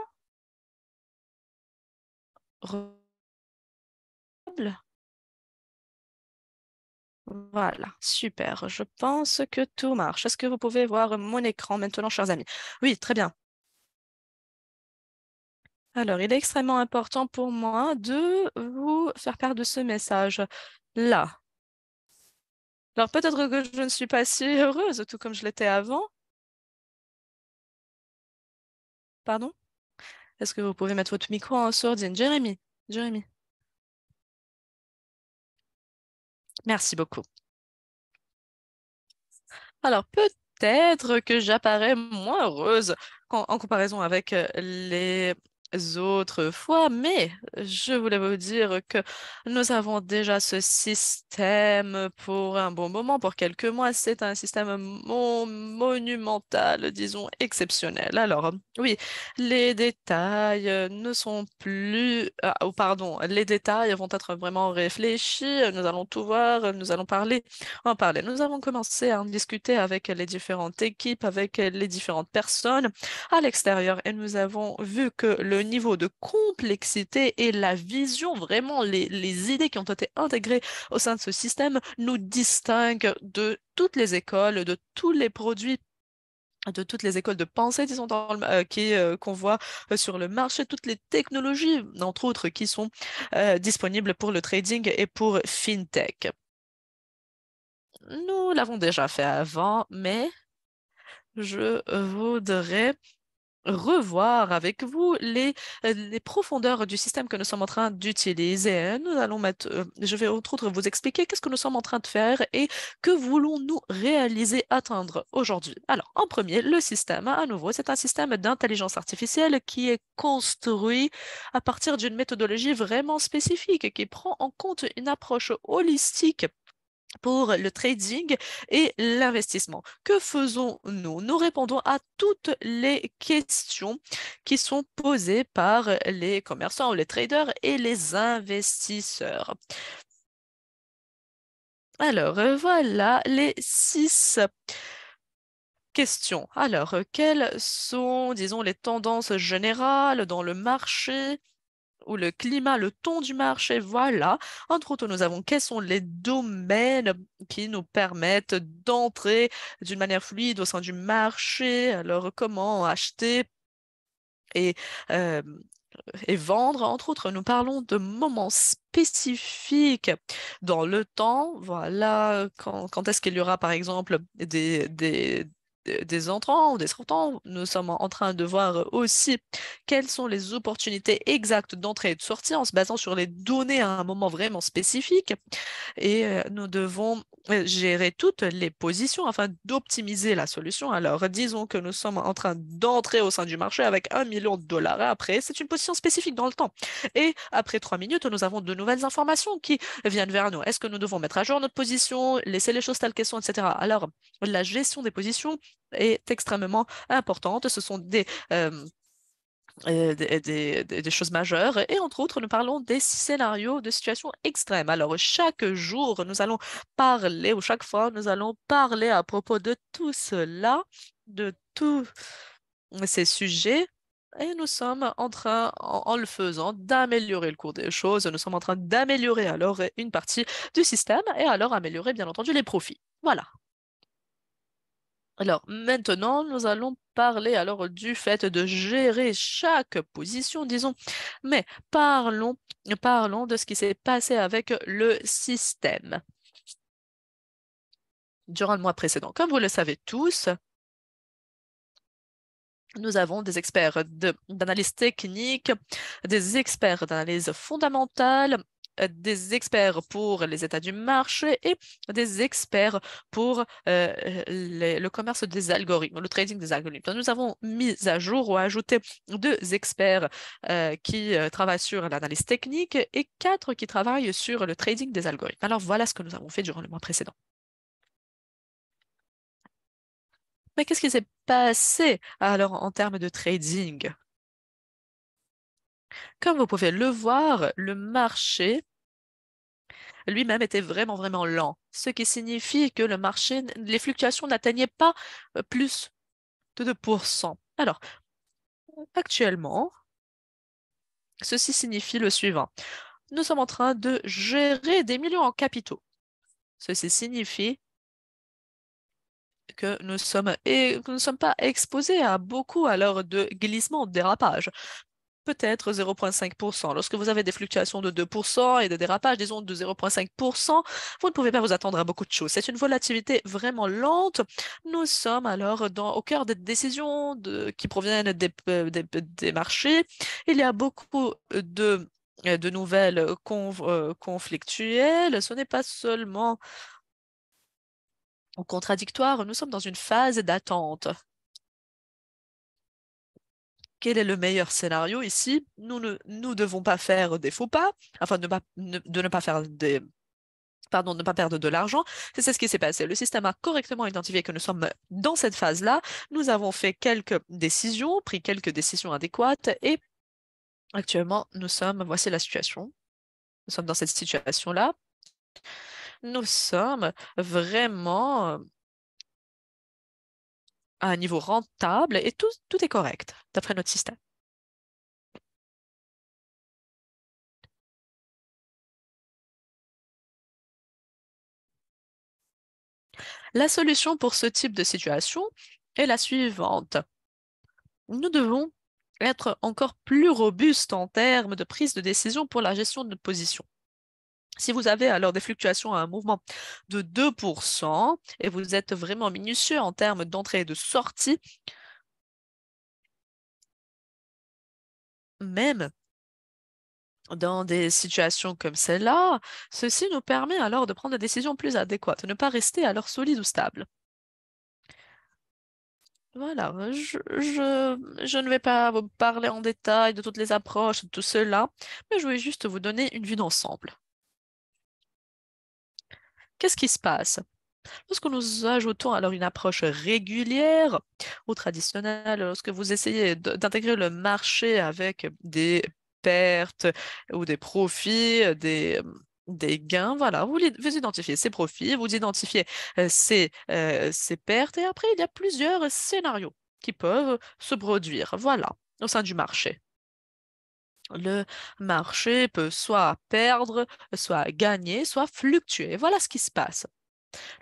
Voilà, super. Je pense que tout marche. Est-ce que vous pouvez voir mon écran maintenant, chers amis? Oui, très bien. Alors, il est extrêmement important pour moi de vous faire part de ce message-là. Alors, peut-être que je ne suis pas si heureuse, tout comme je l'étais avant. Pardon? Est-ce que vous pouvez mettre votre micro en sourdine? Jérémy, merci beaucoup. Alors, peut-être que j'apparais moins heureuse en comparaison avec les autres fois, mais je voulais vous dire que nous avons déjà ce système pour un bon moment, pour quelques mois. C'est un système monumental, disons exceptionnel. Alors, oui, les détails ne sont plus... oh, pardon, les détails vont être vraiment réfléchis. Nous allons tout voir, nous allons en parler. Nous avons commencé à en discuter avec les différentes équipes, avec les différentes personnes à l'extérieur et nous avons vu que le niveau de complexité et la vision, vraiment les idées qui ont été intégrées au sein de ce système nous distinguent de toutes les écoles, de tous les produits de toutes les écoles de pensée, disons, qu'on voit sur le marché, toutes les technologies, entre autres, qui sont disponibles pour le trading et pour FinTech. Nous l'avons déjà fait avant, mais je voudrais revoir avec vous les profondeurs du système que nous sommes en train d'utiliser. Nous allons je vais entre autres vous expliquer qu'est-ce que nous sommes en train de faire et que voulons-nous réaliser, atteindre aujourd'hui. Alors, en premier, le système, à nouveau, c'est un système d'intelligence artificielle qui est construit à partir d'une méthodologie vraiment spécifique qui prend en compte une approche holistique pour le trading et l'investissement. Que faisons-nous? Nous répondons à toutes les questions qui sont posées par les commerçants, les traders et les investisseurs. Alors, voilà les 6 questions. Alors, quelles sont, disons, les tendances générales dans le marché? Ou le climat, le ton du marché, voilà. Entre autres, nous avons quels sont les domaines qui nous permettent d'entrer d'une manière fluide au sein du marché. Alors, comment acheter et, euh, et vendre. Entre autres, nous parlons de moments spécifiques dans le temps. Voilà, quand est-ce qu'il y aura, par exemple, des entrants ou des sortants. Nous sommes en train de voir aussi quelles sont les opportunités exactes d'entrée et de sortie en se basant sur les données à un moment vraiment spécifique et nous devons gérer toutes les positions afin d'optimiser la solution. Alors, disons que nous sommes en train d'entrer au sein du marché avec 1 million de dollars. Et après, c'est une position spécifique dans le temps. Et après 3 minutes, nous avons de nouvelles informations qui viennent vers nous. Est-ce que nous devons mettre à jour notre position, laisser les choses telles qu'elles sont, etc. Alors, la gestion des positions est extrêmement importante. Ce sont des choses majeures. Et entre autres, nous parlons des scénarios de situations extrêmes. Alors, chaque jour, nous allons parler, ou chaque fois, nous allons parler à propos de tout cela, de tous ces sujets. Et nous sommes en train, en le faisant, d'améliorer le cours des choses. Nous sommes en train d'améliorer alors une partie du système et alors améliorer, bien entendu, les profits. Voilà. Alors maintenant, nous allons parler alors du fait de gérer chaque position, disons, mais parlons de ce qui s'est passé avec le système durant le mois précédent. Comme vous le savez tous, nous avons des experts d'analyse technique, des experts d'analyse fondamentale, des experts pour les états du marché et des experts pour le commerce des algorithmes, le trading des algorithmes. Nous avons mis à jour ou ajouté 2 experts qui travaillent sur l'analyse technique et 4 qui travaillent sur le trading des algorithmes. Alors voilà ce que nous avons fait durant le mois précédent. Mais qu'est-ce qui s'est passé alors en termes de trading? Comme vous pouvez le voir, le marché lui-même était vraiment lent, ce qui signifie que le marché, les fluctuations n'atteignaient pas plus de 2%. Alors, actuellement, ceci signifie le suivant. Nous sommes en train de gérer des millions en capitaux. Ceci signifie que nous ne sommes pas exposés à beaucoup alors de glissements, de dérapages. Peut-être 0,5%. Lorsque vous avez des fluctuations de 2% et des dérapages, disons, de 0,5%, vous ne pouvez pas vous attendre à beaucoup de choses. C'est une volatilité vraiment lente. Nous sommes alors au cœur des décisions qui proviennent des marchés. Il y a beaucoup de nouvelles conflictuelles. Ce n'est pas seulement En contradictoire, nous sommes dans une phase d'attente. Quel est le meilleur scénario ici? Nous devons pas faire des faux pas, afin de ne pas faire des, pardon, de ne pas perdre de l'argent. C'est ce qui s'est passé. Le système a correctement identifié que nous sommes dans cette phase-là. Nous avons fait quelques décisions, pris quelques décisions adéquates et actuellement, voici la situation. Nous sommes dans cette situation-là. Nous sommes vraiment à un niveau rentable et tout est correct d'après notre système. La solution pour ce type de situation est la suivante. Nous devons être encore plus robustes en termes de prise de décision pour la gestion de notre position. Si vous avez alors des fluctuations à un mouvement de 2% et vous êtes vraiment minutieux en termes d'entrée et de sortie, même dans des situations comme celle-là, ceci nous permet alors de prendre des décisions plus adéquates, ne pas rester alors solide ou stable. Voilà, je ne vais pas vous parler en détail de toutes les approches, de tout cela, mais je vais juste vous donner une vue d'ensemble. Qu'est-ce qui se passe? Lorsque nous ajoutons alors une approche régulière ou traditionnelle, lorsque vous essayez d'intégrer le marché avec des pertes ou des profits, des gains, voilà, vous identifiez ces profits, vous identifiez ces pertes, et après, il y a plusieurs scénarios qui peuvent se produire, voilà, au sein du marché. Le marché peut soit perdre, soit gagner, soit fluctuer. Voilà ce qui se passe.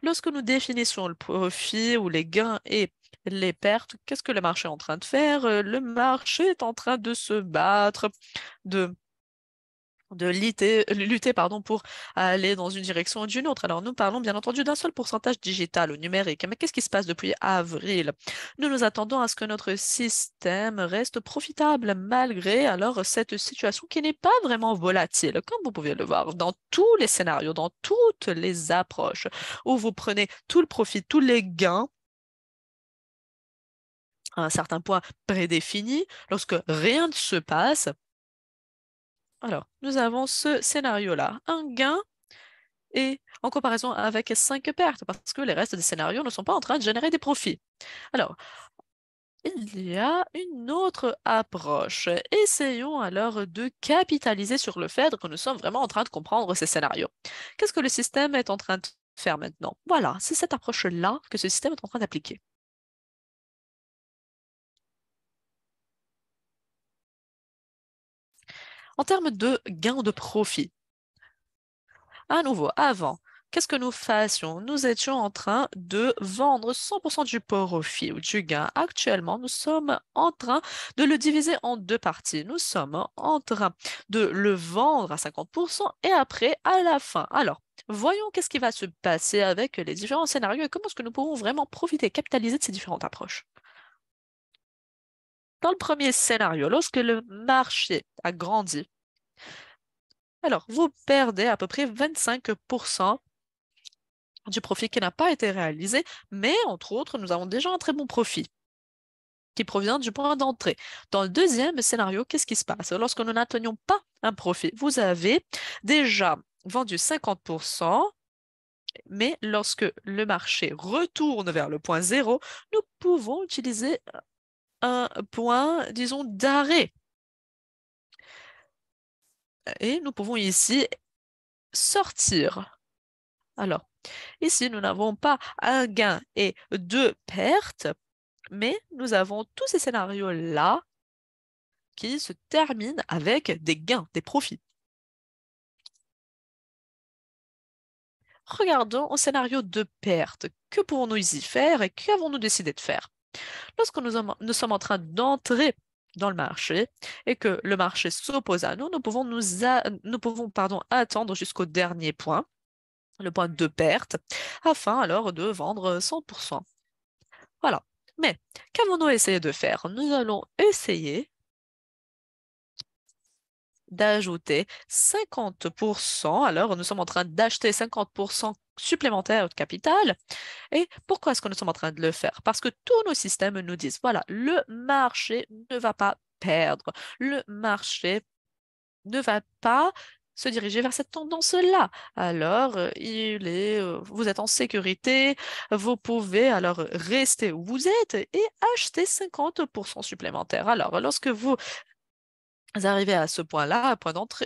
Lorsque nous définissons le profit ou les gains et les pertes, qu'est-ce que le marché est en train de faire? Le marché est en train de se battre, de, lutter pardon, pour aller dans une direction ou d'une autre. Alors, nous parlons bien entendu d'un seul pourcentage digital ou numérique. Mais qu'est-ce qui se passe depuis avril? Nous nous attendons à ce que notre système reste profitable malgré alors cette situation qui n'est pas vraiment volatile, comme vous pouvez le voir dans tous les scénarios, dans toutes les approches, où vous prenez tout le profit, tous les gains à un certain point prédéfini, lorsque rien ne se passe. Alors, nous avons ce scénario-là, un gain et en comparaison avec 5 pertes, parce que les restes des scénarios ne sont pas en train de générer des profits. Alors, il y a une autre approche. Essayons alors de capitaliser sur le fait que nous sommes vraiment en train de comprendre ces scénarios. Qu'est-ce que le système est en train de faire maintenant? Voilà, c'est cette approche-là que ce système est en train d'appliquer. En termes de gains de profit, à nouveau, avant, qu'est-ce que nous fassions? Nous étions en train de vendre 100% du profit ou du gain. Actuellement, nous sommes en train de le diviser en deux parties. Nous sommes en train de le vendre à 50% et après, à la fin. Alors, voyons qu'est-ce qui va se passer avec les différents scénarios et comment est-ce que nous pouvons vraiment profiter, capitaliser de ces différentes approches. Dans le premier scénario, lorsque le marché a grandi, alors vous perdez à peu près 25% du profit qui n'a pas été réalisé, mais entre autres, nous avons déjà un très bon profit qui provient du point d'entrée. Dans le deuxième scénario, qu'est-ce qui se passe? Lorsque nous n'atteignons pas un profit, vous avez déjà vendu 50%, mais lorsque le marché retourne vers le point zéro, nous pouvons utiliser un point, disons, d'arrêt. Et nous pouvons ici sortir. Alors, ici, nous n'avons pas un gain et deux pertes, mais nous avons tous ces scénarios-là qui se terminent avec des gains, des profits. Regardons au scénario de perte. Que pouvons-nous y faire et qu'avons-nous décidé de faire? Lorsque nous sommes en train d'entrer dans le marché et que le marché s'oppose à nous, nous pouvons attendre jusqu'au dernier point, le point de perte, afin alors de vendre 100%. Voilà. Mais qu'avons-nous essayé de faire? Nous allons essayer d'ajouter 50%. Alors, nous sommes en train d'acheter 50% supplémentaires de capital. Et pourquoi est-ce que nous sommes en train de le faire? Parce que tous nos systèmes nous disent, voilà, le marché ne va pas perdre. Le marché ne va pas se diriger vers cette tendance-là. Alors, vous êtes en sécurité, vous pouvez alors rester où vous êtes et acheter 50% supplémentaire. Alors, lorsque vous arrivez à ce point-là,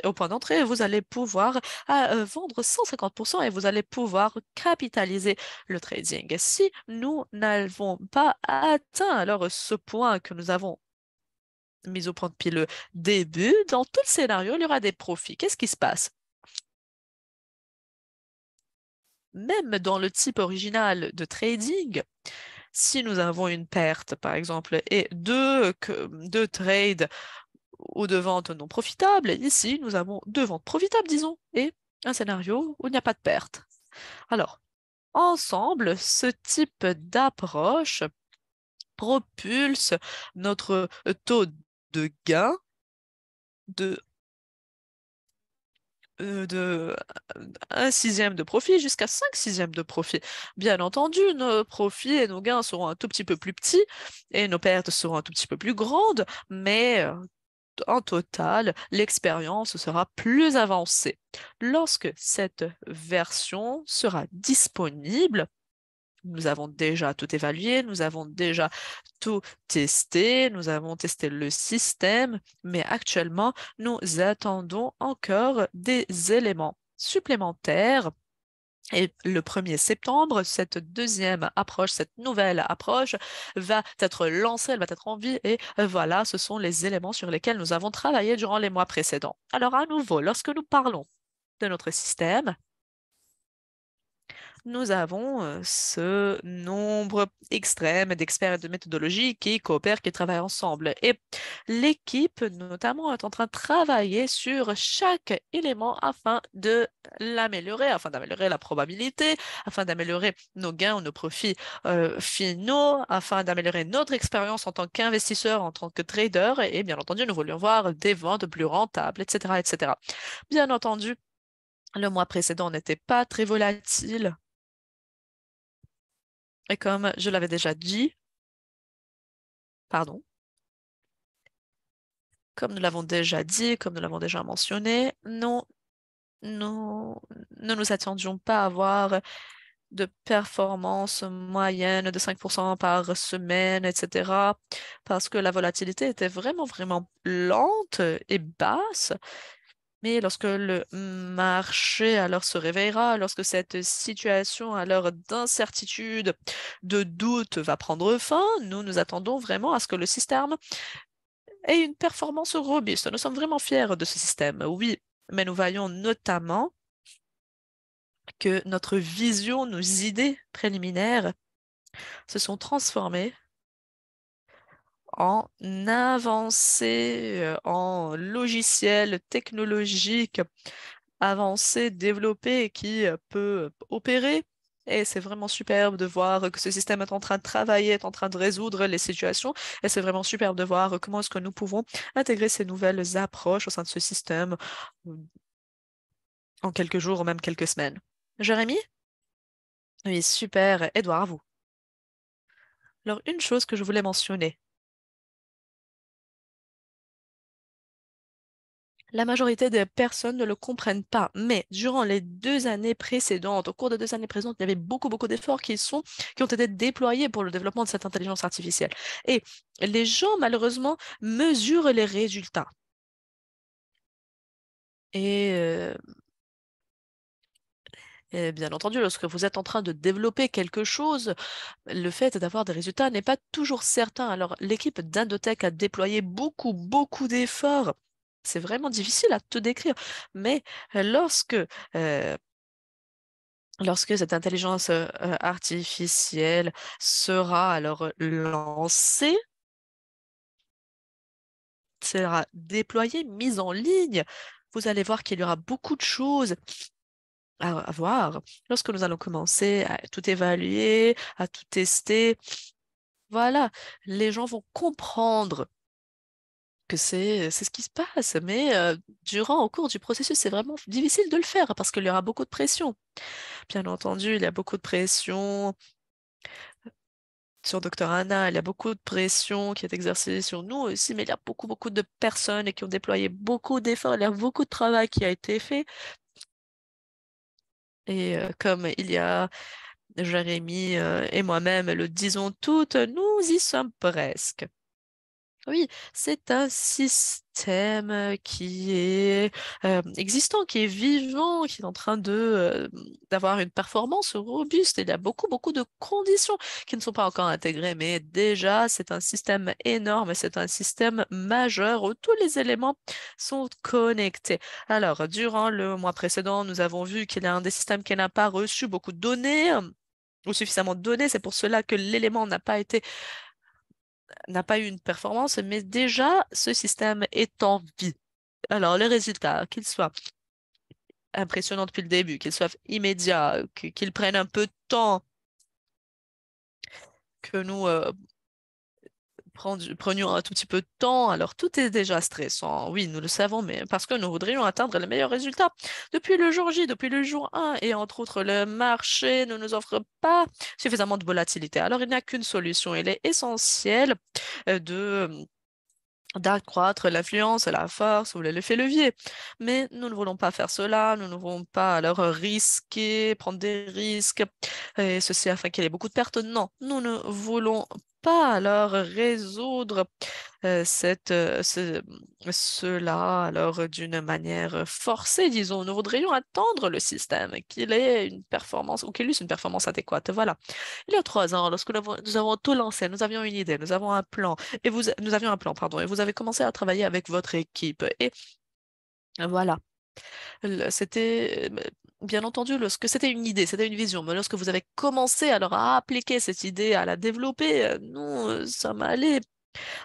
au point d'entrée, vous allez pouvoir vendre 150% et vous allez pouvoir capitaliser le trading. Si nous n'avons pas atteint alors ce point que nous avons mis au point depuis le début, dans tout le scénario, il y aura des profits. Qu'est-ce qui se passe? Même dans le type original de trading, si nous avons une perte, par exemple, et deux trades ou de ventes non profitables, ici, nous avons deux ventes profitables, disons, et un scénario où il n'y a pas de perte. Alors, ensemble, ce type d'approche propulse notre taux de gain de de 1/6 de profit jusqu'à 5/6 de profit. Bien entendu, nos profits et nos gains seront un tout petit peu plus petits et nos pertes seront un tout petit peu plus grandes, mais en total, l'expérience sera plus avancée. Lorsque cette version sera disponible, nous avons déjà tout évalué, nous avons déjà tout testé, nous avons testé le système, mais actuellement, nous attendons encore des éléments supplémentaires. Et le 1er septembre, cette deuxième approche, cette nouvelle approche va être lancée, elle va être en vie et voilà, ce sont les éléments sur lesquels nous avons travaillé durant les mois précédents. Alors à nouveau, lorsque nous parlons de notre système, nous avons ce nombre extrême d'experts et de méthodologies qui coopèrent, qui travaillent ensemble. Et l'équipe, notamment, est en train de travailler sur chaque élément afin de l'améliorer, afin d'améliorer la probabilité, afin d'améliorer nos gains ou nos profits finaux, afin d'améliorer notre expérience en tant qu'investisseur, en tant que trader. Et bien entendu, nous voulions voir des ventes plus rentables, etc., etc. Bien entendu, le mois précédent n'était pas très volatile. Et comme je l'avais déjà dit, pardon, comme nous l'avons déjà dit, comme nous l'avons déjà mentionné, nous ne nous attendions pas à avoir de performance moyenne de 5% par semaine, etc., parce que la volatilité était vraiment, vraiment lente et basse. Mais lorsque le marché alors se réveillera, lorsque cette situation alors d'incertitude, de doute va prendre fin, nous nous attendons vraiment à ce que le système ait une performance robuste. Nous sommes vraiment fiers de ce système, oui, mais nous voyons notamment que notre vision, nos idées préliminaires se sont transformées en avancées, en logiciels technologiques avancé, développé, qui peut opérer. Et c'est vraiment superbe de voir que ce système est en train de travailler, est en train de résoudre les situations. Et c'est vraiment superbe de voir comment est-ce que nous pouvons intégrer ces nouvelles approches au sein de ce système en quelques jours ou même quelques semaines. Jérémy? Oui, super. Edouard, à vous. Alors, une chose que je voulais mentionner. La majorité des personnes ne le comprennent pas, mais durant les 2 années précédentes, au cours des 2 années précédentes, il y avait beaucoup, beaucoup d'efforts qui ont été déployés pour le développement de cette intelligence artificielle. Et les gens, malheureusement, mesurent les résultats. Et, euh, et bien entendu, lorsque vous êtes en train de développer quelque chose, le fait d'avoir des résultats n'est pas toujours certain. Alors, l'équipe d'Indotech a déployé beaucoup, beaucoup d'efforts. C'est vraiment difficile à te décrire. Mais lorsque lorsque cette intelligence artificielle sera alors lancée, sera déployée, mise en ligne, vous allez voir qu'il y aura beaucoup de choses à voir. Lorsque nous allons commencer à tout évaluer, à tout tester, voilà, les gens vont comprendre que c'est ce qui se passe. Mais au cours du processus, c'est vraiment difficile de le faire parce qu'il y aura beaucoup de pression. Bien entendu, il y a beaucoup de pression sur Dr Anna, il y a beaucoup de pression qui est exercée sur nous aussi, mais il y a beaucoup, beaucoup de personnes qui ont déployé beaucoup d'efforts, il y a beaucoup de travail qui a été fait. Et comme il y a Jérémy et moi-même le disons toutes, nous y sommes presque. Oui, c'est un système qui est existant, qui est vivant, qui est en train d'avoir une performance robuste. Il y a beaucoup, beaucoup de conditions qui ne sont pas encore intégrées, mais déjà, c'est un système énorme, c'est un système majeur où tous les éléments sont connectés. Alors, durant le mois précédent, nous avons vu qu'il y a un des systèmes qui n'a pas reçu beaucoup de données, ou suffisamment de données. C'est pour cela que l'élément n'a pas eu une performance, mais déjà, ce système est en vie. Alors, les résultats, qu'ils soient impressionnants depuis le début, qu'ils soient immédiats, qu'ils prennent un peu de temps, que nous prenions un tout petit peu de temps, alors tout est déjà stressant. Oui, nous le savons, mais parce que nous voudrions atteindre les meilleurs résultats. Depuis le jour J, depuis le jour 1, et entre autres, le marché ne nous offre pas suffisamment de volatilité. Alors, il n'y a qu'une solution. Il est essentiel de d'accroître l'influence, la force ou l'effet levier. Mais nous ne voulons pas faire cela, nous ne voulons pas alors risquer, prendre des risques, et ceci afin qu'il y ait beaucoup de pertes. Non, nous ne voulons pas alors résoudre cela alors d'une manière forcée, disons. Nous voudrions attendre le système, qu'il ait une performance ou qu'il ait une performance adéquate. Voilà. Il y a 3 ans, lorsque nous avons tout lancé, nous avions une idée, nous avons un plan, nous avions un plan, pardon, et vous avez commencé à travailler avec votre équipe. Et voilà. C'était, bien entendu, lorsque c'était une idée, c'était une vision, mais lorsque vous avez commencé alors à appliquer cette idée, à la développer, nous sommes allés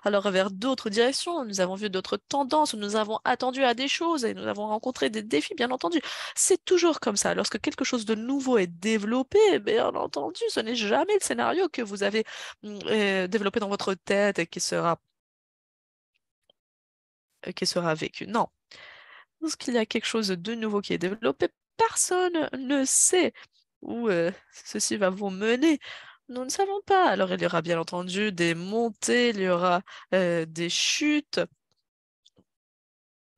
alors vers d'autres directions. Nous avons vu d'autres tendances, nous avons attendu à des choses et nous avons rencontré des défis, bien entendu. C'est toujours comme ça. Lorsque quelque chose de nouveau est développé, bien entendu, ce n'est jamais le scénario que vous avez développé dans votre tête et qui sera vécu. Non. Lorsqu'il y a quelque chose de nouveau qui est développé, personne ne sait où ceci va vous mener. Nous ne savons pas. Alors, il y aura bien entendu des montées, il y aura des chutes,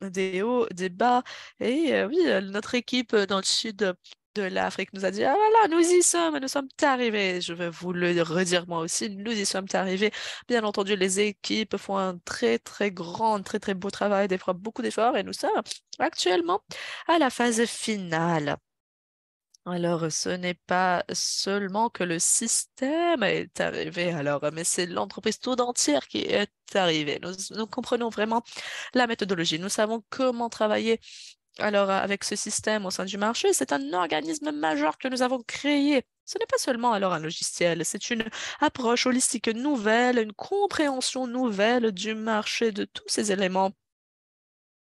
des hauts, des bas. Et oui, notre équipe dans le sud de l'Afrique nous a dit, ah voilà, nous sommes arrivés. Je vais vous le redire moi aussi, nous y sommes arrivés. Bien entendu, les équipes font un très, très grand, très, très beau travail, des fois beaucoup d'efforts, et nous sommes actuellement à la phase finale. Alors, ce n'est pas seulement que le système est arrivé, alors, mais c'est l'entreprise tout entière qui est arrivée. Nous comprenons vraiment la méthodologie. Nous savons comment travailler alors avec ce système au sein du marché. C'est un organisme majeur que nous avons créé. Ce n'est pas seulement alors un logiciel, c'est une approche holistique nouvelle, une compréhension nouvelle du marché de tous ces éléments.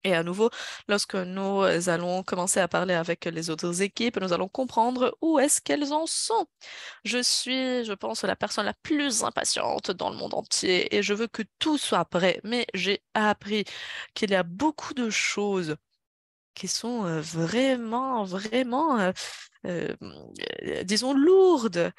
Et à nouveau, lorsque nous allons commencer à parler avec les autres équipes, nous allons comprendre où est-ce qu'elles en sont. Je suis, je pense, la personne la plus impatiente dans le monde entier et je veux que tout soit prêt. Mais j'ai appris qu'il y a beaucoup de choses qui sont vraiment, vraiment, euh, disons, lourdes.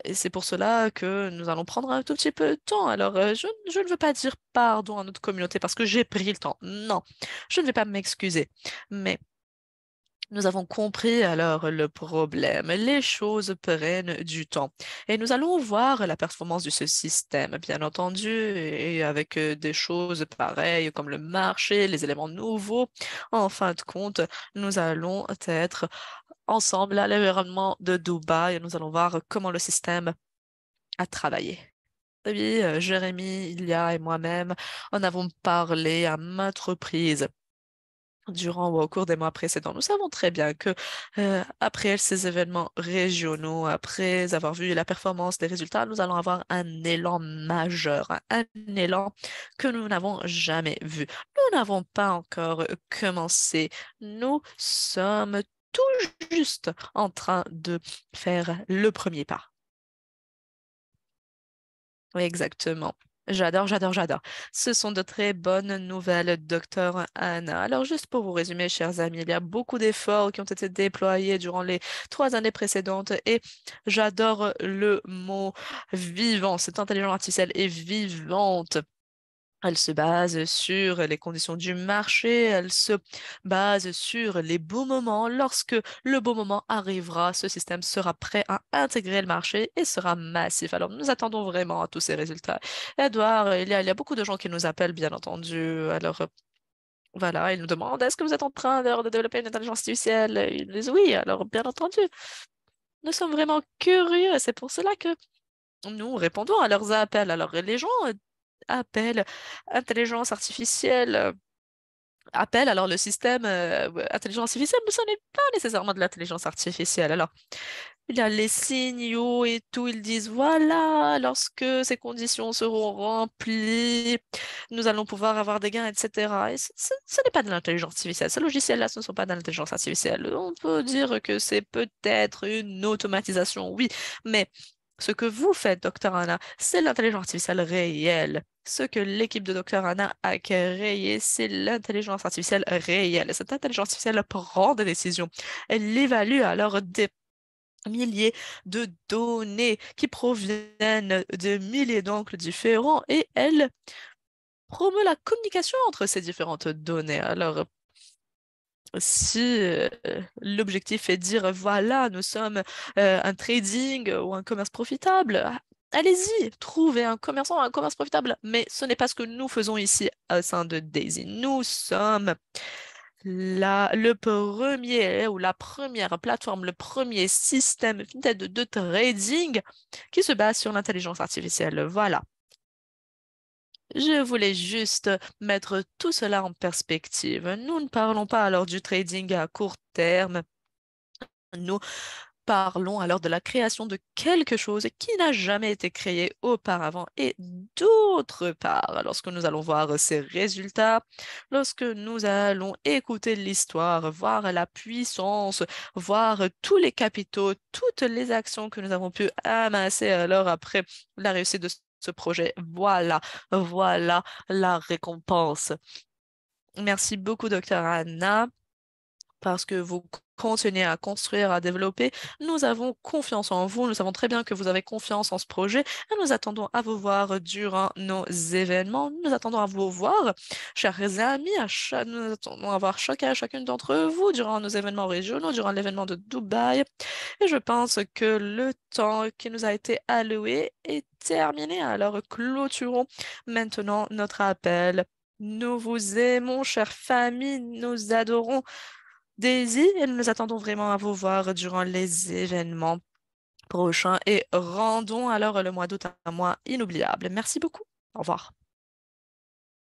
Et c'est pour cela que nous allons prendre un tout petit peu de temps. Alors, je ne veux pas dire pardon à notre communauté parce que j'ai pris le temps. Non, je ne vais pas m'excuser. Mais nous avons compris alors le problème. Les choses prennent du temps. Et nous allons voir la performance de ce système, bien entendu, et avec des choses pareilles comme le marché, les éléments nouveaux. En fin de compte, nous allons être ensemble à l'environnement de Dubaï et nous allons voir comment le système a travaillé. Oui, Jérémy, Ilia et moi-même en avons parlé à maintes reprises durant ou au cours des mois précédents. Nous savons très bien que après ces événements régionaux, après avoir vu la performance des résultats, nous allons avoir un élan majeur, un élan que nous n'avons jamais vu. Nous n'avons pas encore commencé. Nous sommes tout juste en train de faire le premier pas. Oui, exactement. J'adore, j'adore, j'adore. Ce sont de très bonnes nouvelles, docteur Anna. Alors, juste pour vous résumer, chers amis, il y a beaucoup d'efforts qui ont été déployés durant les 3 années précédentes et j'adore le mot vivant. Cette intelligence artificielle est vivante. Elle se base sur les conditions du marché, elle se base sur les bons moments. Lorsque le bon moment arrivera, ce système sera prêt à intégrer le marché et sera massif. Alors, nous attendons vraiment à tous ces résultats. Edouard, il y a beaucoup de gens qui nous appellent, bien entendu. Alors, voilà, ils nous demandent, est-ce que vous êtes en train de développer une intelligence artificielle? Ils disent oui, alors, bien entendu. Nous sommes vraiment curieux. C'est pour cela que nous répondons à leurs appels. Alors, les gens appellent intelligence artificielle, appellent alors le système intelligence artificielle, mais ce n'est pas nécessairement de l'intelligence artificielle. Alors, il y a les signaux et tout, ils disent, voilà, lorsque ces conditions seront remplies, nous allons pouvoir avoir des gains, etc. Et ce n'est pas de l'intelligence artificielle. Ces logiciels-là, ce ne sont pas de l'intelligence artificielle. On peut dire que c'est peut-être une automatisation, oui, mais ce que vous faites, Docteur Anna, c'est l'intelligence artificielle réelle. Ce que l'équipe de Docteur Anna a créé, c'est l'intelligence artificielle réelle. Et cette intelligence artificielle prend des décisions. Elle évalue alors des milliers de données qui proviennent de milliers d'angles différents et elle promeut la communication entre ces différentes données. Alors, si l'objectif est de dire, voilà, nous sommes un trading ou un commerce profitable, allez-y, trouvez un commerçant, un commerce profitable. Mais ce n'est pas ce que nous faisons ici au sein de Daisy. Nous sommes le premier ou la première plateforme, le premier système fintech de trading qui se base sur l'intelligence artificielle. Voilà. Je voulais juste mettre tout cela en perspective. Nous ne parlons pas alors du trading à court terme. Nous parlons alors de la création de quelque chose qui n'a jamais été créé auparavant. Et d'autre part, lorsque nous allons voir ces résultats, lorsque nous allons écouter l'histoire, voir la puissance, voir tous les capitaux, toutes les actions que nous avons pu amasser alors après la réussite de ce projet, voilà la récompense. Merci beaucoup, docteur Anna parce que vous continuez à construire, à développer. Nous avons confiance en vous. Nous savons très bien que vous avez confiance en ce projet et nous attendons à vous voir durant nos événements. Nous attendons à vous voir, chers amis. Nous attendons à voir chacun et chacune d'entre vous durant nos événements régionaux, durant l'événement de Dubaï. Et je pense que le temps qui nous a été alloué est terminé. Alors clôturons maintenant notre appel. Nous vous aimons, chère famille, nous adorons. Daisy, et nous attendons vraiment à vous voir durant les événements prochains et rendons alors le mois d'août un mois inoubliable. Merci beaucoup. Au revoir.